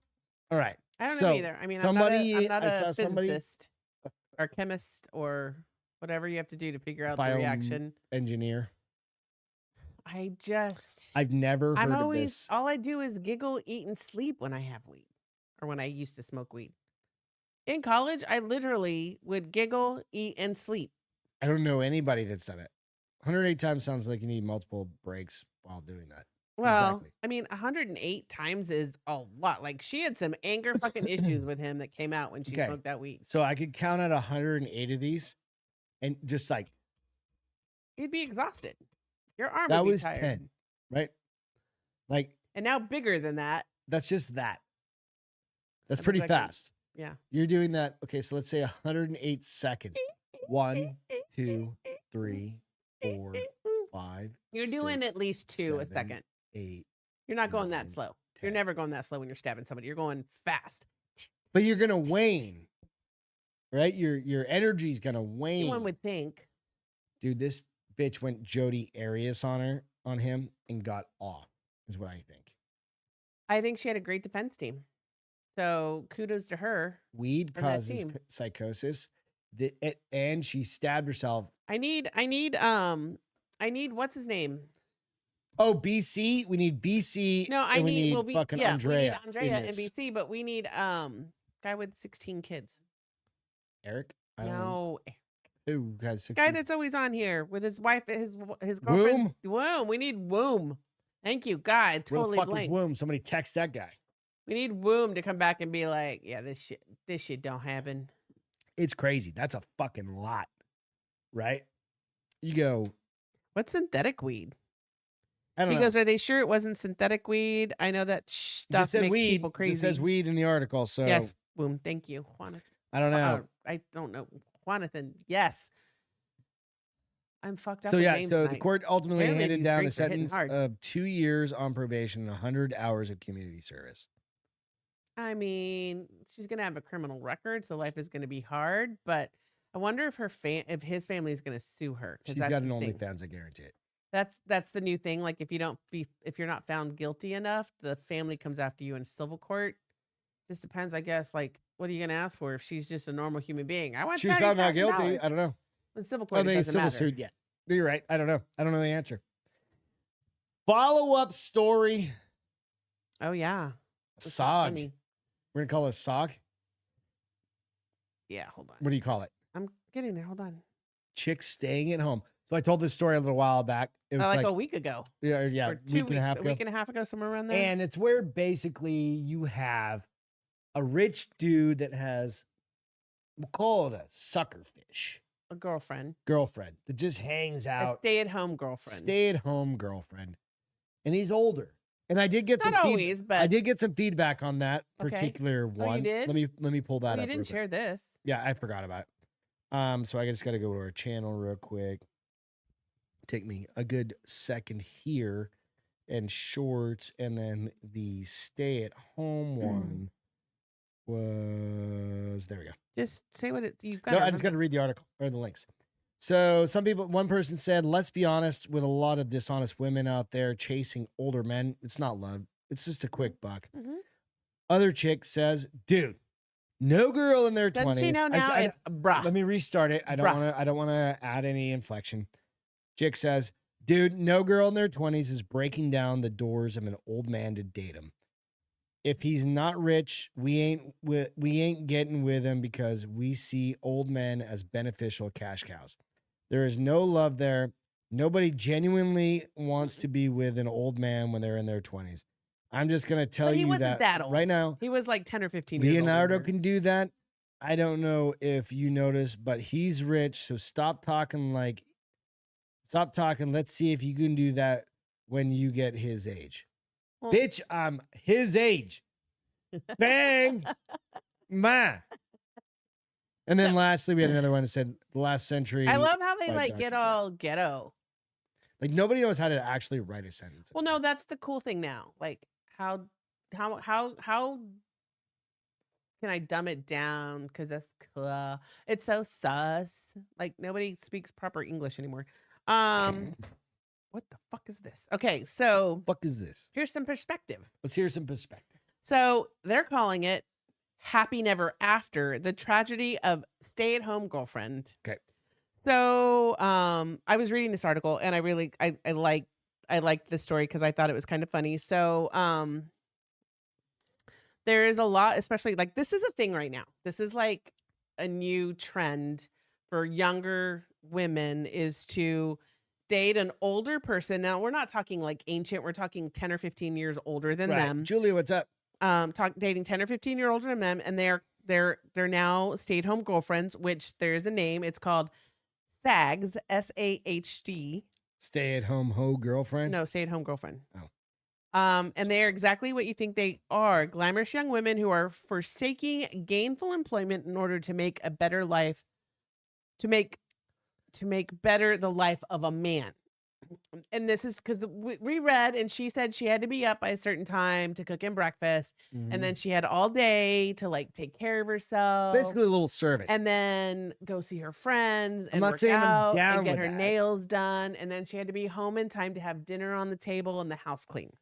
All right. I don't so know either. I mean, somebody, I'm not I a saw somebody, physicist or chemist or whatever you have to do to figure out the bio reaction. engineer. I've never heard I'm of always, this. all I do is giggle, eat, and sleep when I have weed or when I used to smoke weed. In college, I literally would giggle, eat, and sleep. I don't know anybody that's done it. 108 times sounds like you need multiple breaks while doing that. Well, Exactly. I mean, 108 times is a lot. Like, she had some anger fucking issues with him that came out when she Okay. smoked that weed. So I could count out 108 of these and just like, You'd be exhausted. Your arm that would be was tired. 10, right? Like, And now bigger than that. that's just that. That's I pretty think I can- fast. Yeah. You're doing that. Okay, so let's say 108 seconds. 1, 2, 3, 4, 5. You're doing 6, at least 2 a 7, second. 8. You're not going that 9, slow. You're 10. never going that slow when you're stabbing somebody. You're going fast. But you're gonna wane, right? Your energy's gonna wane. One would think. Dude, this bitch went Jodi Arias on him and got off, is what I think. I think she had a great defense team. So kudos to her. Weed And that causes team. psychosis. And she stabbed herself. I need what's his name? Oh, BC. We need BC. No, and we need fucking Andrea. We need Andrea in and this. BC, but we need guy with 16 kids. Eric? I don't know. No, Who has 16? guy that's always on here with his wife, his girlfriend. Womb. We need Womb. Thank you, God. Where the Totally fuck is blanked. Womb? Somebody text that guy. We need Womb to come back and be like, yeah, this shit don't happen. It's crazy. That's a fucking lot, right? You go, What's synthetic weed? I don't He know. goes, are they sure it wasn't synthetic weed? I know that It stuff just said makes weed. people crazy. It says weed in the article, so Yes, Boom. Thank you, Juanathan. I don't know. I don't know, Juanathan. Yes, I'm fucked up. So with yeah, names so the tonight. court ultimately Apparently handed these down a drinks are hitting sentence hard. of 2 years on probation and 100 hours of community service. I mean, she's gonna have a criminal record, so life is gonna be hard. But I wonder if if his family is gonna sue her. 'Cause She's that's got an the thing. OnlyFans, I guarantee it. That's the new thing. Like if you're not found guilty enough, the family comes after you in civil court. Just depends, I guess. Like, what are you gonna ask for if she's just a normal human being? I want She was found not guilty. $30,000. I don't know. In civil I court, don't it think it's doesn't civil matter. suit yet. You're right. I don't know. I don't know the answer. Follow-up story. Oh yeah, this is SAHG. funny. We're gonna call it SAHG. Yeah, hold on. What do you call it? I'm getting there. Hold on. Chicks staying at home. So I told this story a little while back. It was Like a week ago, yeah, or 2 week weeks, and a half a ago. week and a half ago, somewhere around there. And it's where basically you have a rich dude that has, we'll call it a suckerfish A girlfriend, girlfriend that just hangs a out, stay-at-home girlfriend. stay-at-home girlfriend, and he's older. And I did get Not some always, but I did get some feedback on that Okay. particular one. did? Let me pull that Well, up. you real didn't quick. share this. Yeah, I forgot about it. So I just got to go to our channel real quick. Take me a good second here, and shorts, and then the stay-at-home one was there. We go. Just say what you've got. No, I just got to read the article or the links. So one person said, let's be honest, with a lot of dishonest women out there chasing older men, it's not love. It's just a quick buck. Mhm. Other chick says, dude, no girl in their 20s. Doesn't she know now? It's bruh. Let me restart it. I don't want to add any inflection. Chick says, dude, no girl in their 20s is breaking down the doors of an old man to date him. If he's not rich, we ain't getting with him because we see old men as beneficial cash cows. There is no love there. Nobody genuinely wants to be with an old man when they're in their 20s. I'm just going to tell But he you wasn't that old. right now. He was like 10 or 15 years old. Leonardo can do that. I don't know if you notice, but he's rich, so stop talking like Stop talking. Let's see if you can do that when you get his age. Well- Bitch, I'm his age. Bang. Ma. And then lastly, we had another one that said the last century. I love how they by like Dr. get Dre. all ghetto. Like nobody knows how to actually write a sentence. Well, no, that's the cool thing now. Like how can I dumb it down? Because that's cool. It's so sus. Like nobody speaks proper English anymore. What the fuck is this? Okay, so Fuck is this? here's some perspective. Let's hear some perspective. So they're calling it Happy Never After, the tragedy of stay-at-home girlfriend. Okay. So I was reading this article and I liked this story because I thought it was kind of funny. So there is a lot, especially like this is a thing right now. This is like a new trend for younger women is to date an older person. Now we're not talking like ancient, we're talking 10 or 15 years older than them. Julia, what's up? Dating 10 or 15 year older than them, and they're now stay-at-home girlfriends, which there's a name. It's called SAHGs, SAHG. Stay-at-home hoe girlfriend? No, stay-at-home girlfriend. Oh. And they are exactly what you think they are. Glamorous young women who are forsaking gainful employment in order to make a better life, to make better the life of a man. And this is because we read, and she said she had to be up by a certain time to cook him breakfast, and then she had all day to like take care of herself, basically a little servant, and then go see her friends and not work saying I'm out down and get with her that. nails done, and then she had to be home in time to have dinner on the table and the house clean.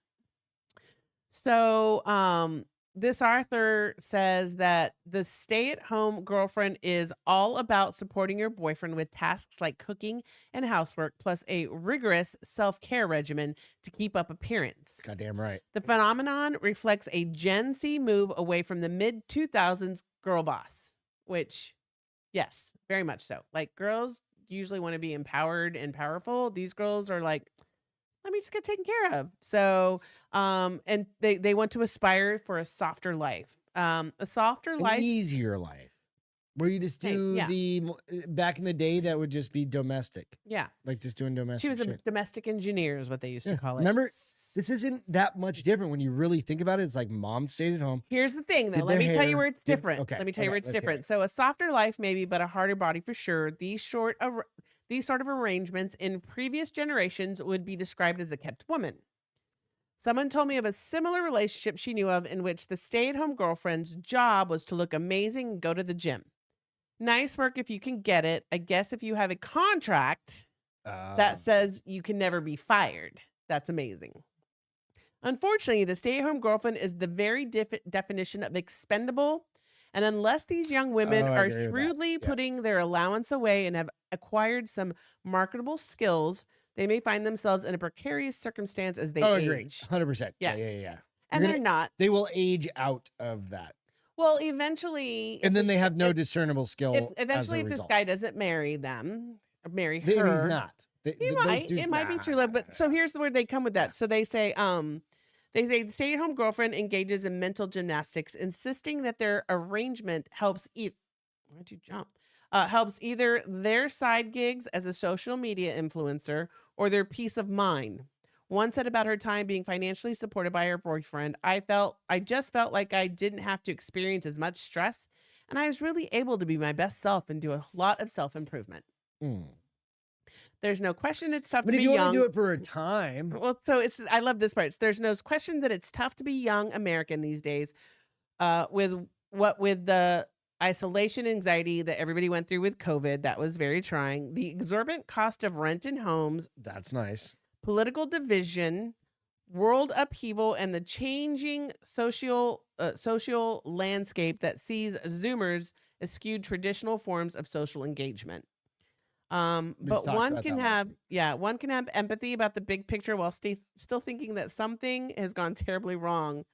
So this author says that the stay-at-home girlfriend is all about supporting your boyfriend with tasks like cooking and housework, plus a rigorous self-care regimen to keep up appearance. Goddamn right. The phenomenon reflects a Gen Z move away from the mid-2000s girl boss, which, yes, very much so. Like, girls usually want to be empowered and powerful. These girls are like, let me just get taken care of. So, and they want to aspire for a softer life. A softer An life. easier life. Where you just do Yeah. back in the day, that would just be domestic. Yeah. Like just doing domestic She was a shit. domestic engineer is what they used to call it. Remember, this isn't that much different when you really think about it. It's like mom stayed at home. Here's the thing, though. Did Let their me tell you hair, where it's did- different. okay, Let me tell you okay, where it's let's hear different. it. So a softer life, maybe, but a harder body for sure. These sort of arrangements in previous generations would be described as a kept woman. Someone told me of a similar relationship she knew of in which the stay-at-home girlfriend's job was to look amazing and go to the gym. Nice work if you can get it. I guess if you have a contract that says you can never be fired. That's amazing. Unfortunately, the stay-at-home girlfriend is the very definition of expendable. And unless these young women I are agree with that. shrewdly Yeah. putting their allowance away and have acquired some marketable skills, they may find themselves in a precarious circumstance as they agree. age. 100%. Yes. Yeah. And You're they're not. They will age out of that. Well, eventually. And if then this- they have no if- discernible skill. If eventually, as if a this result. guy doesn't marry them, or marry He's her, not. he might. It might be true love. But so here's where they come with that. So they say, the stay-at-home girlfriend engages in mental gymnastics, insisting that their arrangement helps where'd you jump? Helps either their side gigs as a social media influencer or their peace of mind. One said about her time being financially supported by her boyfriend, I just felt like I didn't have to experience as much stress, and I was really able to be my best self and do a lot of self-improvement. There's no question it's tough But to if be you young. want to do it for a time, Well, so I love this part. There's no question that it's tough to be young American these days, with the isolation anxiety that everybody went through with COVID. That was very trying. The exorbitant cost of rent and homes, that's nice. political division, world upheaval, and the changing social landscape that sees Zoomers eschew traditional forms of social engagement. But talked one about can that last one can have empathy about the big picture while still thinking that something has gone terribly wrong.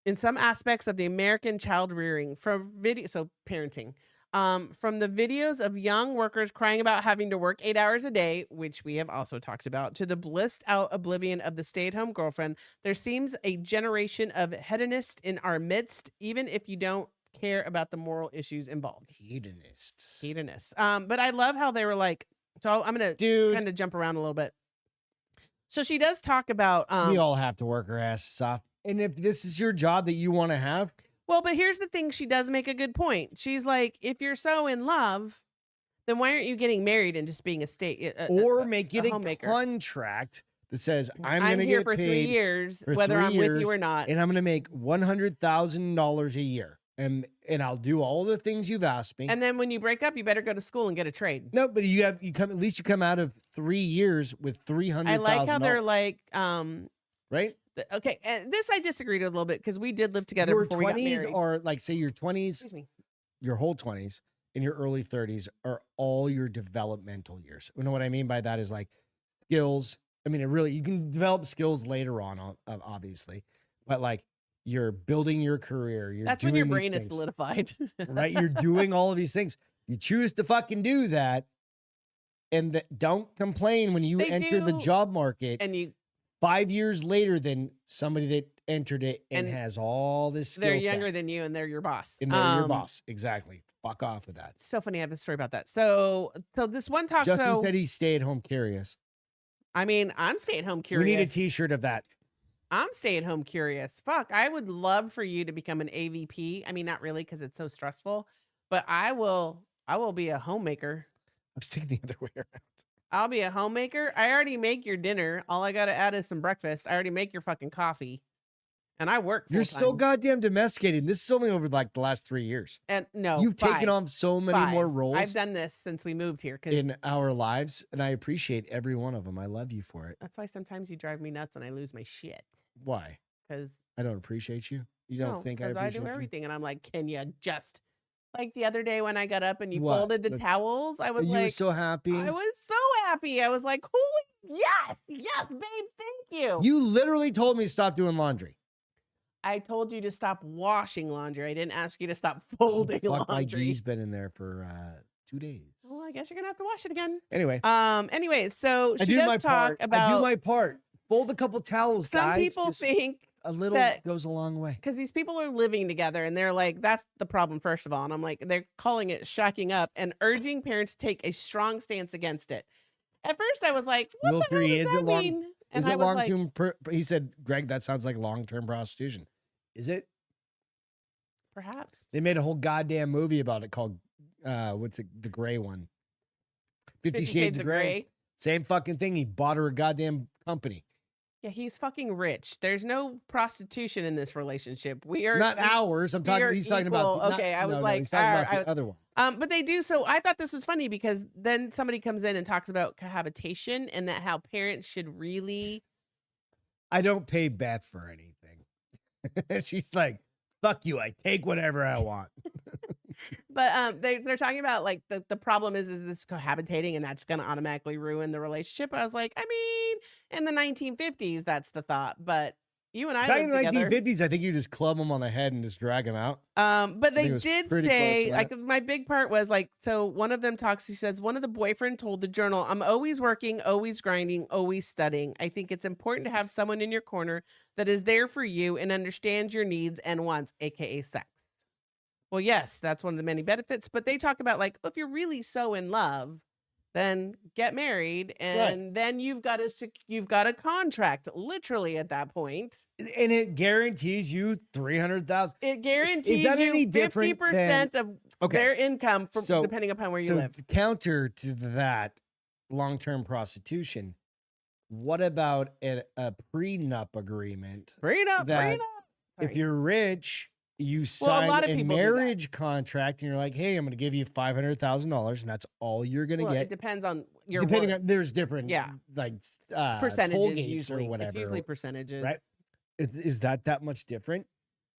In some aspects of the American child rearing, parenting. From the videos of young workers crying about having to work 8 hours a day, which we have also talked about, to the blissed out oblivion of the stay-at-home girlfriend, there seems a generation of hedonists in our midst, even if you don't care about the moral issues involved. Hedonists. Hedonists. But I love how they were like, So I'm gonna Dude. kind of jump around a little bit. So she does talk about We all have to work our asses off. And if this is your job that you want to have, well, but here's the thing, she does make a good point. She's like, if you're so in love, then why aren't you getting married and just being or make it a homemaker contract that says I'm I'm going to here get for 3 paid years, for whether 3 I'm with years, you or not. and I'm going to make $100,000 a year, and I'll do all the things you've asked me. And then when you break up, you better go to school and get a trade. No, but at least you come out of 3 years with $300,000. I like how they're like, right? Okay, and this I disagreed a little bit because we did live together Your before we got 20s married. are like, say your 20s, Excuse me. your whole 20s and your early 30s are all your developmental years. You know what I mean by that is like skills. I mean, you can develop skills later on, obviously, but like you're building your career. That's when your brain is solidified. Right? You're doing all of these things. You choose to fucking do that. And don't complain when you enter the job market. And you 5 years later than somebody that entered it and has all this skill they're set. younger than you and they're your boss. And they're your boss. Exactly. Fuck off with that. So funny. I have a story about that. So this one talk Justin show. said he's stay-at-home curious. I mean, I'm stay-at-home curious. We need a t-shirt of that. I'm stay-at-home curious. Fuck, I would love for you to become an AVP. I mean, not really because it's so stressful, but I will be a homemaker. I'm sticking the other way around. I'll be a homemaker. I already make your dinner. All I got to add is some breakfast. I already make your fucking coffee. And I work full-time. You're so goddamn domesticated. This is only over like the last 3 years. And no, You've taken on so many more roles. I've done this since we moved here. In our lives, and I appreciate every one of them. I love you for it. That's why sometimes you drive me nuts and I lose my shit. Why? Because I don't appreciate you. You don't think I appreciate you? I do everything, and I'm like, can you just like the other day when I got up and you What? folded the towels? I was You like, were so happy. I was so happy. I was like, holy yes, babe, thank you. You literally told me to stop doing laundry. I told you to stop washing laundry. I didn't ask you to stop folding laundry. My G's been in there for 2 days. Well, I guess you're gonna have to wash it again. Anyway. Anyways, so she does talk about. I do my part. Fold a couple towels, some guys. people think a little goes a long way. Because these people are living together and they're like, that's the problem, first of all. And I'm like, they're calling it shacking up and urging parents to take a strong stance against it. At first, I was like, what the hell does that mean? And I was like, he said, Greg, that sounds like long-term prostitution. Is it? Perhaps. They made a whole goddamn movie about it called, what's it, the gray one? 50 Shades of Grey. Same fucking thing. He bought her a goddamn company. Yeah, he's fucking rich. There's no prostitution in this relationship. We are not ours. I'm talking. He's talking about. Okay, I was like, he's talking about the other one. But they do. So I thought this was funny because then somebody comes in and talks about cohabitation and that how parents should really. I don't pay Beth for anything. She's like, fuck you. I take whatever I want. But they're talking about like the problem is this cohabitating and that's going to automatically ruin the relationship. I was like, I mean, in the 1950s, that's the thought. But you and I back lived in the together. 1950s, I think you just club them on the head and just drag them out. But they did say, like, that. my big part was like, so one of them talks, he says, one of the boyfriend told the Journal, I'm always working, always grinding, always studying. I think it's important to have someone in your corner that is there for you and understands your needs and wants, aka sex. Well, yes, that's one of the many benefits, but they talk about like, if you're really so in love, then get married, and then you've got a contract, literally at that point, and it guarantees you $300,000. It guarantees you 50% of their income, depending upon where you live. Counter to that, long-term prostitution. What about a prenup agreement? Prenup. If you're rich, you sign a marriage contract and you're like, hey, I'm going to give you $500,000 and that's all you're going to get. It depends on your there's different like percentages usually or whatever. It's usually percentages. Right? Is that much different?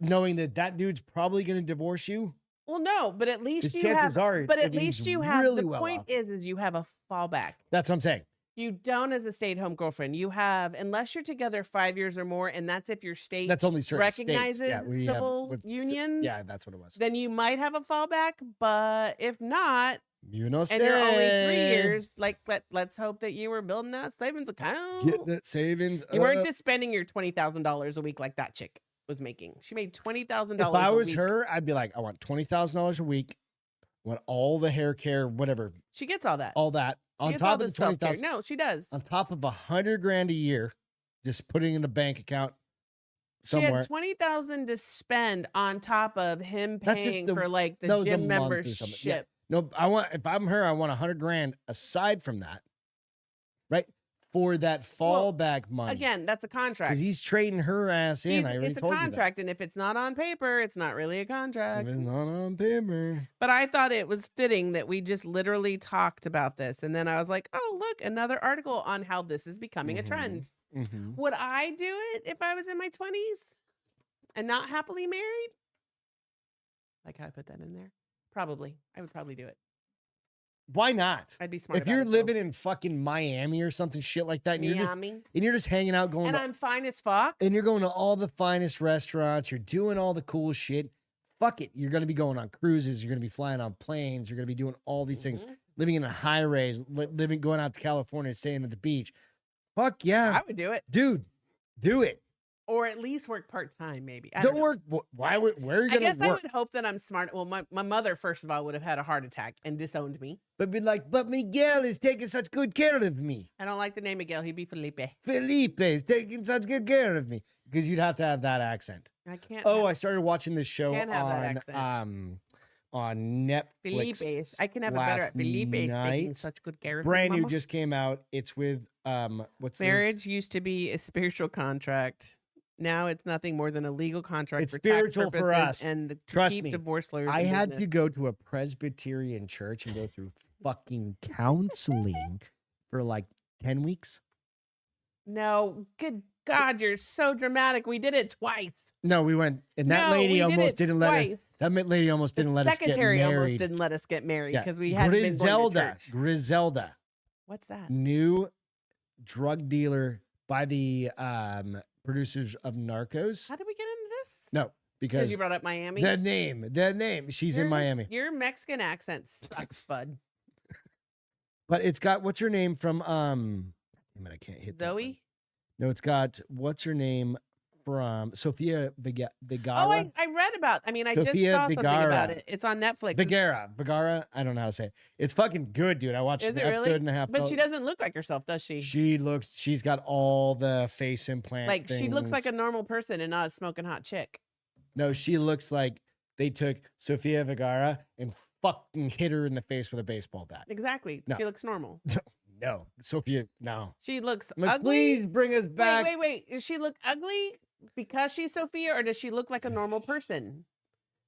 Knowing that dude's probably going to divorce you? Well, no, but at least you have the point is you have a fallback. That's what I'm saying. You don't as a stay-at-home girlfriend. You have, unless you're together 5 years or more, and that's if your state that's only recognizes civil unions. Yeah, that's what it was. Then you might have a fallback, but if not, you know, and you're only 3 years, like let's hope that you were building that savings account. Get that savings. You weren't just spending your $20,000 a week like that chick was making. She made $20,000. If I was her, I'd be like, I want $20,000 a week. I want all the hair care, whatever. She gets all that. All that. On gets all top of this the self-care. 20,000, No, she does. on top of $100,000 a year, just putting in a bank account She somewhere. had 20,000 to spend on top of him That's just paying the- for like that the was a gym month or something. Yeah. membership. No, if I'm her, I want $100,000 aside from that, right? For that fallback money. Again, that's a because contract. he's trading her ass in. I already It's a told contract, and if it's not on paper, it's not really a you that. contract. If it's not on paper. But I thought it was fitting that we just literally talked about this. And then I was like, oh, look, another article on how this is becoming a trend. Mm-hmm. Would I do it if I was in my 20s and not happily married? Like how I put that in there? Probably. I would probably do it. Why not? I'd be smart If about you're it, though. living in fucking Miami or something shit like that, and Miami. you're just hanging out, going And to, I'm fine as fuck. and you're going to all the finest restaurants, you're doing all the cool shit. Fuck it. You're going to be going on cruises. You're going to be flying on planes. You're going to be doing all these things, Mhm. living in a high rise, going out to California, staying at the beach. Fuck yeah. I would do it. Dude, do it. Or at least work part-time, maybe. I Don't know. work. Where are you I going guess to I work? would hope that I'm smart. Well, my mother, first of all, would have had a heart attack and disowned me. But be like, but Miguel is taking such good care of me. I don't like the name Miguel. He'd be Felipe. Felipe is taking such good care of me. Because you'd have to have that accent. I can't. Oh, have I started watching this show Can't have that accent. on Netflix. Felipe's. I can have a better. last Felipe is taking night. such good care of Brand me, new Mama. just came out. It's with what's Marriage used to be a spiritual contract. Now it's nothing more than a legal contract It's for spiritual tax for purposes us. and to Trust keep me, divorce lawyers. I in had to business. go to a Presbyterian church and go through fucking counseling for like 10 weeks. No, good God, you're so dramatic. We did it twice. No, we went, and that No, lady we did almost it didn't let us. twice. That lady almost The didn't let us get secretary almost married. didn't let us get married Yeah. because we hadn't been going to church. Griselda, What's that? new drug dealer by the producers of Narcos. How did we get into this? No, Because because you brought up Miami. the name. She's in Miami, Your Mexican accent sucks, bud. but it's got what's her name from damn it, I can't hit that one. Zoe? No, it's got what's her name from Sofia Vergara. Oh, I read about. I mean, I just Sofia saw something about Vergara. it. It's on Netflix. Vergara. I don't know how to say it. It's fucking good, dude. I watched Is the it episode really? and a half. But she doesn't look like herself, does she? She's got all the face implant. Like she looks like a things. normal person and not a smoking hot chick. No, she looks like they took Sofia Vergara and fucking hit her in the face with a baseball bat. Exactly. No. She looks normal. No, Sophia, no. She looks Like, ugly. please bring us back. Wait. Does she look ugly because she's Sophia, or does she look like a normal person?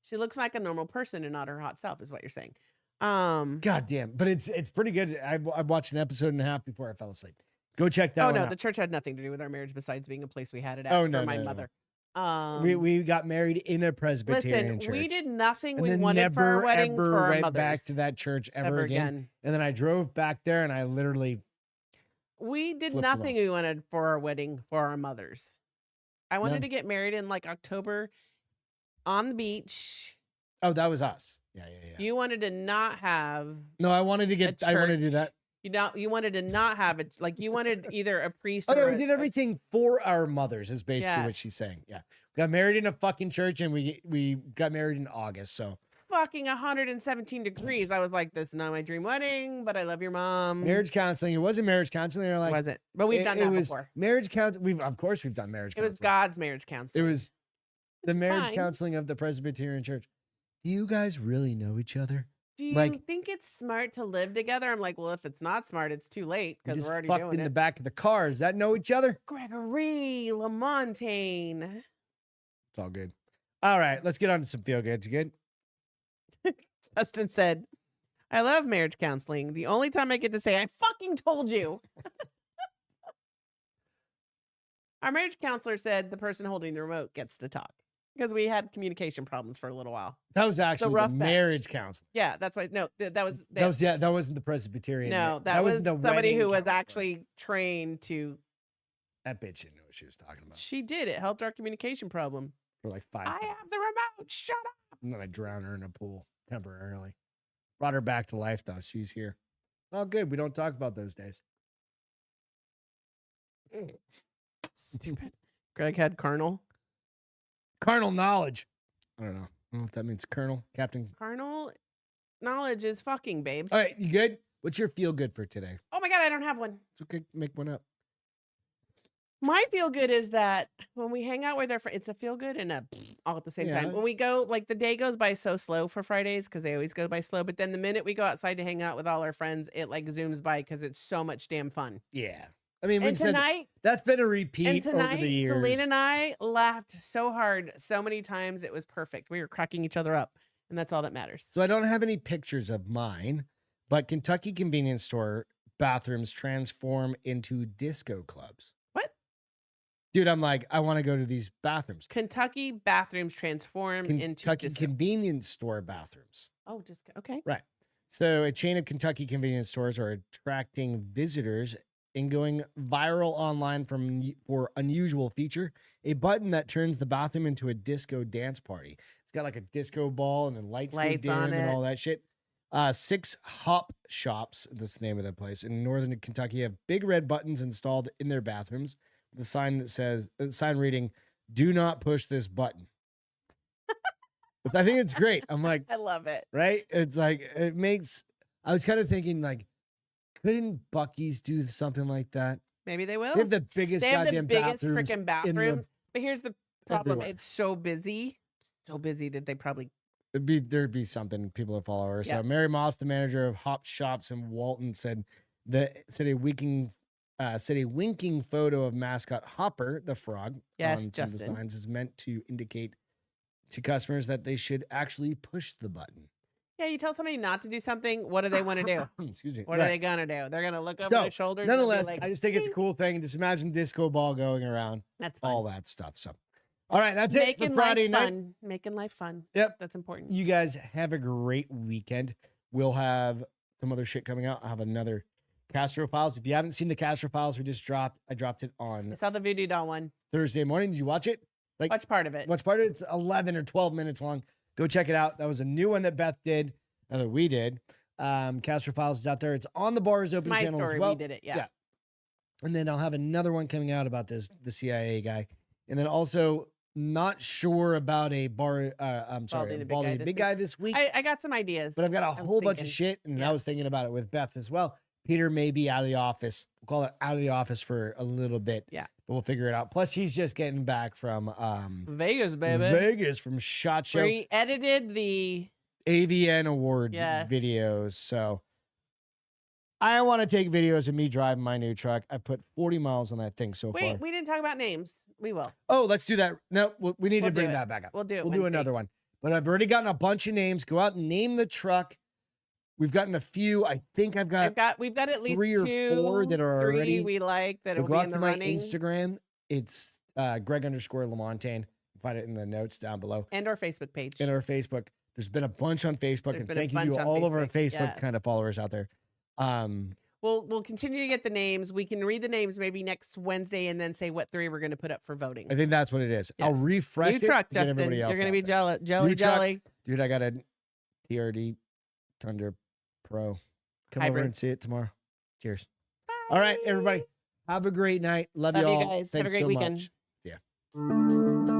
She looks like a normal person and not her hot self, is what you're saying. God damn, but it's pretty good. I've watched an episode and a half before I fell asleep. Go check that Oh one no, out. the church had nothing to do with our marriage besides being a place we had it at Oh, for no, my no, no. mother. We got married in a Presbyterian Listen, church. we did nothing and we then wanted for our never weddings ever for our went mothers. back to that church ever again. again. And then I drove back there and I literally We did Flipped nothing we wanted for our wedding for our mothers. I wanted No. to get married in like October on the beach. oh, that was us. Yeah. You wanted to not have No, I wanted to get. I wanted to do that. you wanted to not have it, like you wanted either a priest Oh or yeah, we a- did everything for our mothers. Is basically what Yes. she's saying. Yeah, got married in a fucking church, and we got married in August. So fucking 117 degrees. I was like, this is not my dream wedding, but I love your mom. marriage counseling. It wasn't marriage counseling. They're like, was it? But we've done it that was before. marriage counseling. We've done marriage. It was counseling. God's marriage It counseling. was the It's marriage fine. counseling of the Presbyterian Church. Do you guys really know each other? Do you like- think it's smart to live together? I'm like, well, if it's not smart, it's too late You because just we're already fucked doing in it. the back of the car. Does that know each other? Gregory Lamontagne. It's all good. All right, let's get on to some feel goods. You good? Justin said, I love marriage counseling. The only time I get to say, I fucking told you. Our marriage counselor said the person holding the remote gets to talk because we had communication problems for a little while. That was actually rough the patch. marriage counseling. Yeah, that's why. No, that was That wasn't the Presbyterian. no, that was wasn't the somebody wedding who was counselor. actually trained to. That bitch didn't know what she was talking about She did. It helped our communication problem. for like 5 I minutes. have the remote. Shut up. I'm gonna drown her in a pool temporarily. Brought her back to life though. She's here. Oh, good. We don't talk about those days. Stupid. Greg had carnal. Carnal knowledge. I don't know what that means. Colonel, Captain. Carnal knowledge is fucking, babe. All right, you good? What's your feel good for today? Oh my God, I don't have one. It's okay. Make one up. My feel good is that when we hang out with our friends, it's a feel good and a all at the same time. Yeah. When we go, like the day goes by so slow for Fridays because they always go by slow. But then the minute we go outside to hang out with all our friends, it like zooms by because it's so much damn fun. Yeah. I mean, And we've said tonight, that's been a repeat and over the tonight, years. Selena and I laughed so hard so many times. It was perfect. We were cracking each other up, and that's all that matters. So I don't have any pictures of mine, but Kentucky convenience store bathrooms transform into disco clubs. What? Dude, I'm like, I want to go to these bathrooms. Kentucky bathrooms transform into Kentucky disco. convenience store bathrooms. Oh, just okay. Right. So a chain of Kentucky convenience stores are attracting visitors and going viral online for unusual feature, a button that turns the bathroom into a disco dance party. It's got like a disco ball and then lights go dim on and it. all that shit. 6 hop shops, that's the name of the place, in northern Kentucky have big red buttons installed in their bathrooms with a sign that says, a sign reading, "Do not push this button." But I think it's great. I'm like, I love it. right? It's like, it makes, I was kind of thinking like, couldn't Buc-ee's do something like that? Maybe they will. They have the biggest They have the goddamn biggest bathrooms freaking in bathrooms. But here's the problem. everywhere. It's so busy. So busy that they probably There'd be something people would follow her. Yeah. So Mary Moss, the manager of Hop Shops in Walton, said a winking photo of mascot Hopper the frog Yes, on some of the Justin. signs is meant to indicate to customers that they should actually push the button. Yeah, you tell somebody not to do something, what do they want to do? Excuse me. What are they gonna do? They're gonna look over So, their shoulders. and be Nonetheless, like, I just think it's a "Ding." cool thing. Just imagine disco ball going around, That's fun. all that stuff. So, all right, that's it for Making Friday life night. fun. Making life fun. Yep. That's important. You guys have a great weekend. We'll have some other shit coming out. I'll have another Castro Files. If you haven't seen the Castro Files we just dropped, I dropped it I on saw the Voodoo Doll one. Thursday morning. Did you watch it? Like, Watch part of it. what's part of it? It's 11 or 12 minutes long. Go check it out. That was a new one that Beth did, that we did. Castro Files is out there. It's on the Bars It's Open my channel story. as well. We did it. Yeah. Yeah. And then I'll have another one coming out about the CIA guy. And then also not sure about a Baldy the Big Guy this week. I got some ideas. But I've got a I'm whole bunch of thinking. shit, and Yeah. I was thinking about it with Beth as well. Peter may be out of the office. We'll call it out of the office for a little bit. Yeah. But we'll figure it out. Plus, he's just getting back from Vegas, baby. Vegas from SHOT Show. Where he edited the AVN Awards Yes. videos. So I want to take videos of me driving my new truck. I put 40 miles on that thing so far. Wait, we didn't talk about names. We will. Oh, let's do that. No, we need We'll to do bring it. that back up. We'll do it. We'll do Wednesday. another one. But I've already gotten a bunch of names. Go out and name the truck. We've gotten a few. I think I've got We've got at least 3 or 4 that are three already. we like that So will go be out in to the my running. Instagram. It's Greg_Lamontagne. Find it in the notes down below. And our Facebook page. In our Facebook. There's been a bunch on Facebook. There's and been a thank you bunch to on all of our Facebook, Facebook yes. kind of followers out there. We'll continue to get the names. We can read the names maybe next Wednesday and then say what 3 we're going to put up for voting. I think that's what it is. I'll Yes. refresh New it truck, to get Justin. everybody else You're going to out be there. jelly. New truck. Jelly. Dude, I got a TRD Thunder Pro. Come over Hybrid. and see it tomorrow. Cheers. All right, everybody. Have a great night. Love you Love all. you guys. Have a Thanks great so weekend. much. Yeah.